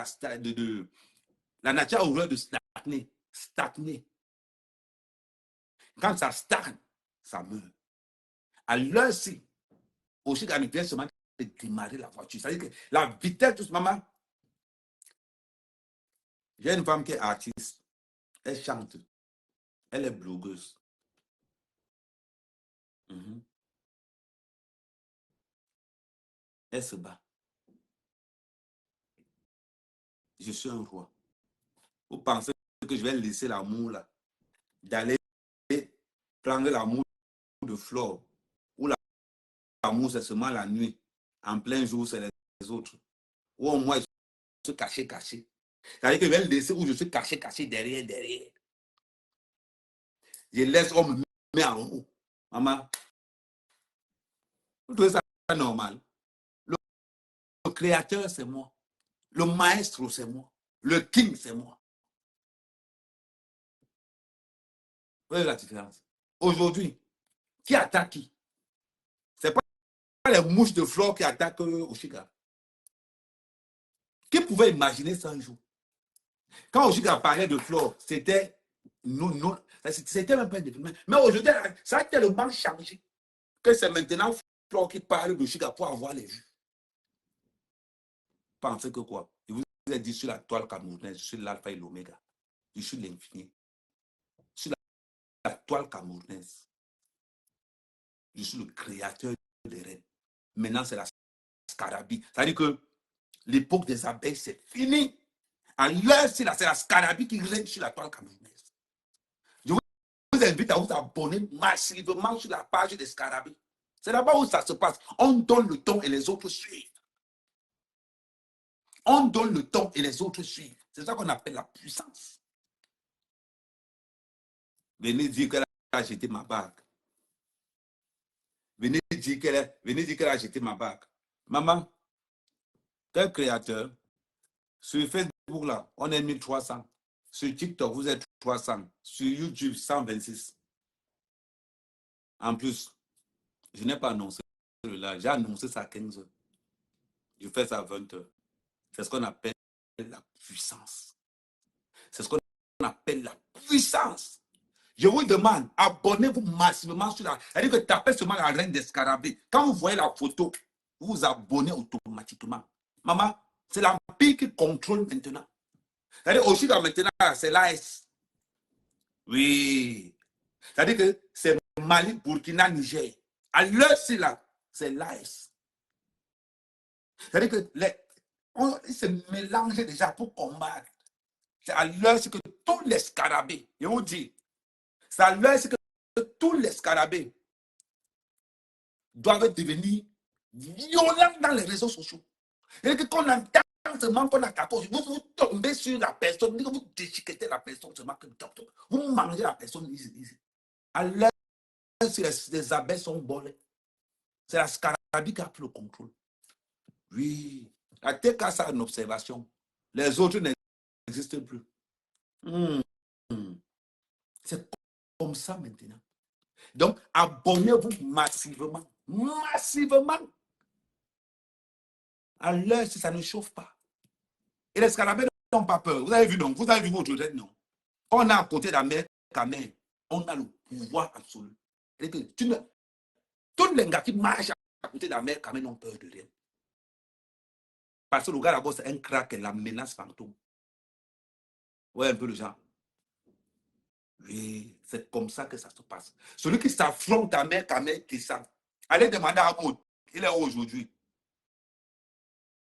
la nature a horreur de stagner. Stagner. Quand ça stagne, ça meurt. À l'heure-ci, Oshiga vient seulement de démarrer la voiture. C'est-à-dire que la vitesse de ce moment. J'ai une femme qui est artiste. Elle chante. Elle est blogueuse. Elle se bat. Je suis un roi. Vous pensez que je vais laisser l'amour là, d'aller prendre l'amour de Flore, ou l'amour c'est seulement la nuit, en plein jour c'est les autres, ou au moins je suis caché. C'est-à-dire que je vais le laisser où je suis caché derrière. Je laisse, on me met en haut. Maman, vous trouvez ça normal? Le créateur c'est moi. Le maestro c'est moi. Le king c'est moi. Vous voyez la différence? Aujourd'hui, Qui attaque qui? C'est pas les mouches de flore qui attaquent Oshiga. Qui pouvait imaginer ça un jour? Quand Oshiga parlait de flore, c'était non, c'était même pas un développement. Mais aujourd'hui, ça a tellement changé que c'est maintenant flore qui parle d'Oshiga pour avoir les vues. Pensez que quoi? Je vous ai dit sur la toile camerounaise, je suis l'alpha et l'oméga. Je suis l'infini. Sur la toile camerounaise, je suis le créateur des reines. Maintenant, c'est la scarabée. C'est-à-dire que l'époque des abeilles, c'est fini. À l'heure, c'est la scarabée qui règne sur la toile camerounaise. Je vous invite à vous abonner massivement sur la page des scarabées. C'est là-bas où ça se passe. On donne le ton et les autres suivent. On donne le ton et les autres suivent. C'est ça qu'on appelle la puissance. Venez dire qu'elle a jeté ma bague. Venez dire qu'elle a jeté ma bague. Maman, quel créateur? Sur Facebook, là, on est 1300. Sur TikTok, vous êtes 300. Sur YouTube, 126. En plus, je n'ai pas annoncé là. J'ai annoncé ça à 15 h. Je fais ça à 20 h. C'est ce qu'on appelle la puissance. C'est ce qu'on appelle la puissance. Je vous demande, abonnez-vous massivement sur la... C'est-à-dire que tapez seulement la reine des scarabées. Quand vous voyez la photo, vous vous abonnez automatiquement. Maman, c'est l'empire qui contrôle maintenant. C'est-à-dire aussi maintenant, c'est l'AS. Oui. C'est-à-dire que c'est Mali, Burkina, Niger. À l'heure, c'est là, c'est l'AS. C'est-à-dire que on se mélange déjà pour combattre. C'est à l'heure, c'est que tous les scarabées, je vous dis, c'est à l'heure, c'est que tous les scarabées doivent devenir violents dans les réseaux sociaux. Et que qu'on entend seulement qu'on a 14, vous tombez sur la personne, vous déchiquetez la personne seulement que vous mangez la personne. À l'heure, les abeilles sont bonnes. C'est la scarabée qui a pris le contrôle. Oui. La TK, ça une observation. Les autres n'existent plus. C'est comme ça maintenant. Donc, abonnez-vous massivement. Massivement. À l'heure, si ça ne chauffe pas. Et les scarabées n'ont pas peur. Vous avez vu, non? Vous avez vu votre tête, non? On a à côté de la mer Kamel. On a le pouvoir absolu. Et que tous les gars qui marchent à côté de la mer Kamel n'ont peur de rien. Parce que le gars d'abord, c'est un crack et la menace fantôme. Ouais, un peu le genre. Oui, c'est comme ça que ça se passe. Celui qui s'affronte à mer Kamel descend. Allez demander à Maud. Il est où aujourd'hui?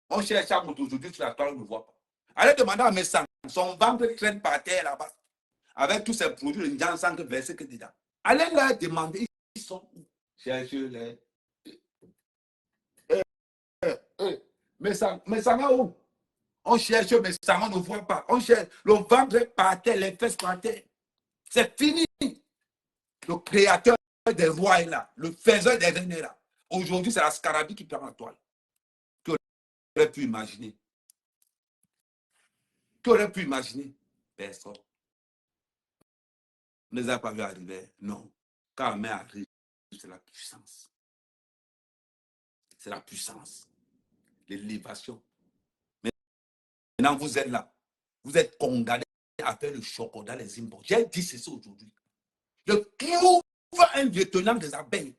On cherche à Maud aujourd'hui sur la toile, on ne le voit pas. Allez demander à Messan. Son ventre traîne par terre là-bas. Avec tous ces produits, les gens sentent verser que dedans. Allez leur demander, ils sont où? Cherchez-les. Mais ça va où? On cherche, mais ça on ne voit pas. On cherche le ventre par terre, les fesses par terre. C'est fini. Le créateur des rois est là. Le faiseur des reines est là. Aujourd'hui, c'est la scarabée qui prend la toile. Qui aurait pu imaginer? Qui aurait pu imaginer? Personne. On ne les a pas vu arriver. Non. Quand la main arrive, c'est la puissance. C'est la puissance. L'élévation. Maintenant, vous êtes là. Vous êtes condamné à faire le chocolat, les imports. J'ai dit ceci aujourd'hui. Je trouve un lieutenant des abeilles.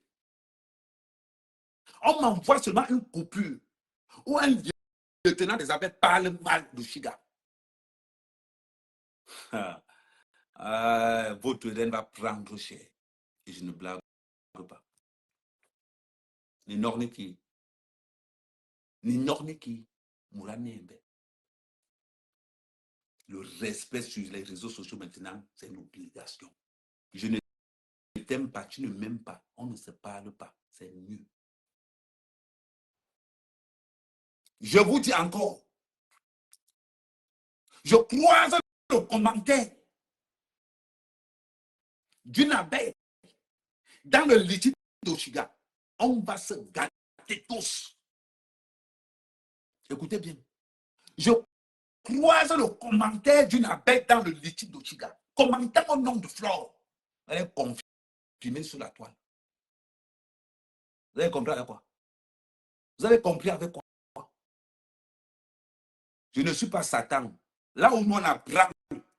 On m'envoie seulement une coupure où un lieutenant des abeilles parle mal de Shiga. Votre reine va prendre cher. Et je ne blague pas. Ni Norniki. Mouranembe. Le respect sur les réseaux sociaux maintenant, c'est une obligation. Je ne t'aime pas, tu ne m'aimes pas, on ne se parle pas, c'est mieux. Je vous dis encore, je croise le commentaire d'une abeille dans le liquide d'Oshiga. On va se gâter tous. Écoutez bien. Je croise le commentaire d'une abeille dans le liquide d'Oshiga. Commentant au nom de Flore. Elle est confirmée sur la toile. Vous avez compris avec quoi? Vous avez compris avec quoi? Je ne suis pas Satan. Là où nous on apprend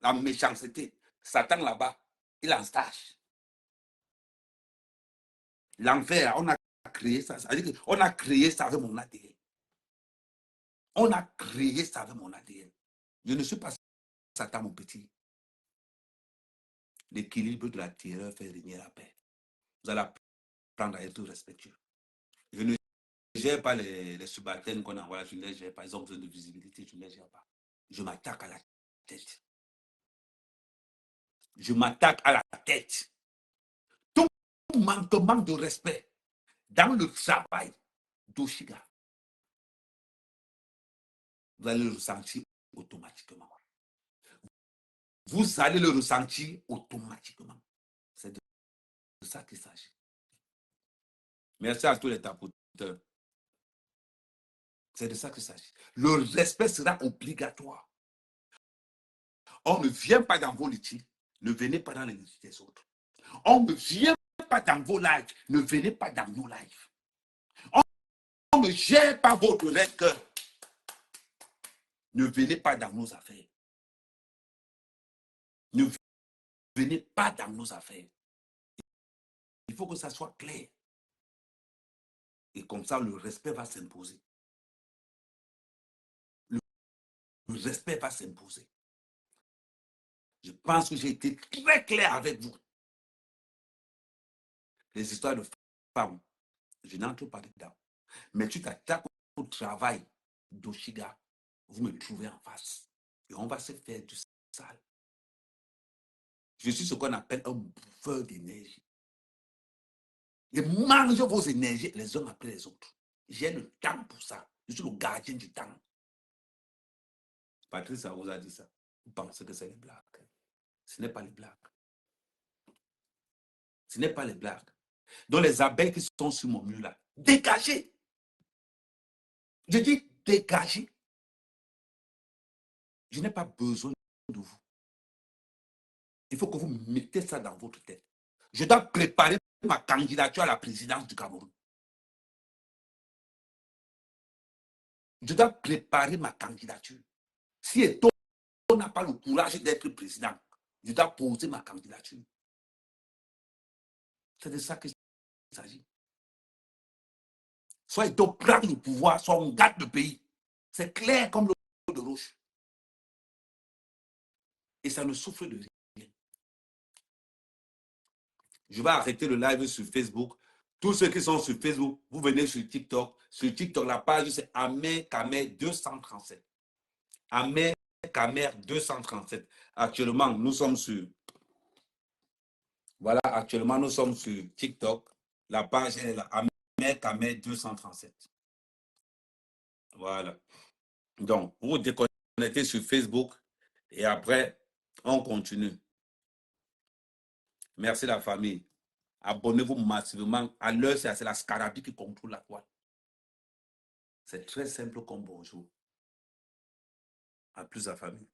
la méchanceté, Satan là-bas, il est en stage. L'enfer, on a créé ça. On a créé ça avec mon ADN. On a créé ça avec mon ADN. Je ne suis pas Satan, mon petit. L'équilibre de la terreur fait régner la paix. Vous allez apprendre à être respectueux. Je ne gère pas les subalternes qu'on envoie. Je ne les gère pas. Ils ont besoin de visibilité. Je ne les gère pas. Je m'attaque à la tête. Je m'attaque à la tête. Tout manquement de respect dans le travail d'Oshiga, vous allez le ressentir automatiquement. Vous allez le ressentir automatiquement. C'est de ça qu'il s'agit. Merci à tous les tapoteurs. C'est de ça qu'il s'agit. Le respect sera obligatoire. On ne vient pas dans vos litiges, ne venez pas dans les litiges des autres. On ne vient pas dans vos lives, ne venez pas dans nos lives. On ne gère pas votre cœur. Ne venez pas dans nos affaires. Ne venez pas dans nos affaires. Il faut que ça soit clair. Et comme ça, le respect va s'imposer. Le respect va s'imposer. Je pense que j'ai été très clair avec vous. Les histoires de femmes, je n'entre pas dedans. Mais tu t'attaques au travail d'Oshiga, vous me trouvez en face. Et on va se faire du sale. Je suis ce qu'on appelle un bouffeur d'énergie. Je mange vos énergies les uns après les autres. J'ai le temps pour ça. Je suis le gardien du temps. Patrice, ça vous a dit ça. Vous pensez que c'est les blagues. Ce n'est pas les blagues. Ce n'est pas les blagues. Donc les abeilles qui sont sur mon mur là, dégagez. Je dis dégagez. Je n'ai pas besoin de vous. Il faut que vous mettez ça dans votre tête. Je dois préparer ma candidature à la présidence du Cameroun. Je dois préparer ma candidature. Si Eto'o n'a pas le courage d'être président, je dois poser ma candidature. C'est de ça qu'il s'agit. Soit Eto'o prend le pouvoir, soit on garde le pays. C'est clair comme l'eau de roche. Et ça ne souffre de rien. Je vais arrêter le live sur Facebook. Tous ceux qui sont sur Facebook, vous venez sur TikTok. Sur TikTok, la page, c'est Ahmed Kamer 237. Ahmed Kamer 237. Actuellement, nous sommes sur... Voilà, actuellement, nous sommes sur TikTok. La page est là, Ahmed Kamer 237. Voilà. Donc, vous vous déconnectez sur Facebook et après, on continue. Merci la famille. Abonnez-vous massivement. À l'heure, c'est la scarabée qui contrôle la toile. C'est très simple comme bonjour. À plus la famille.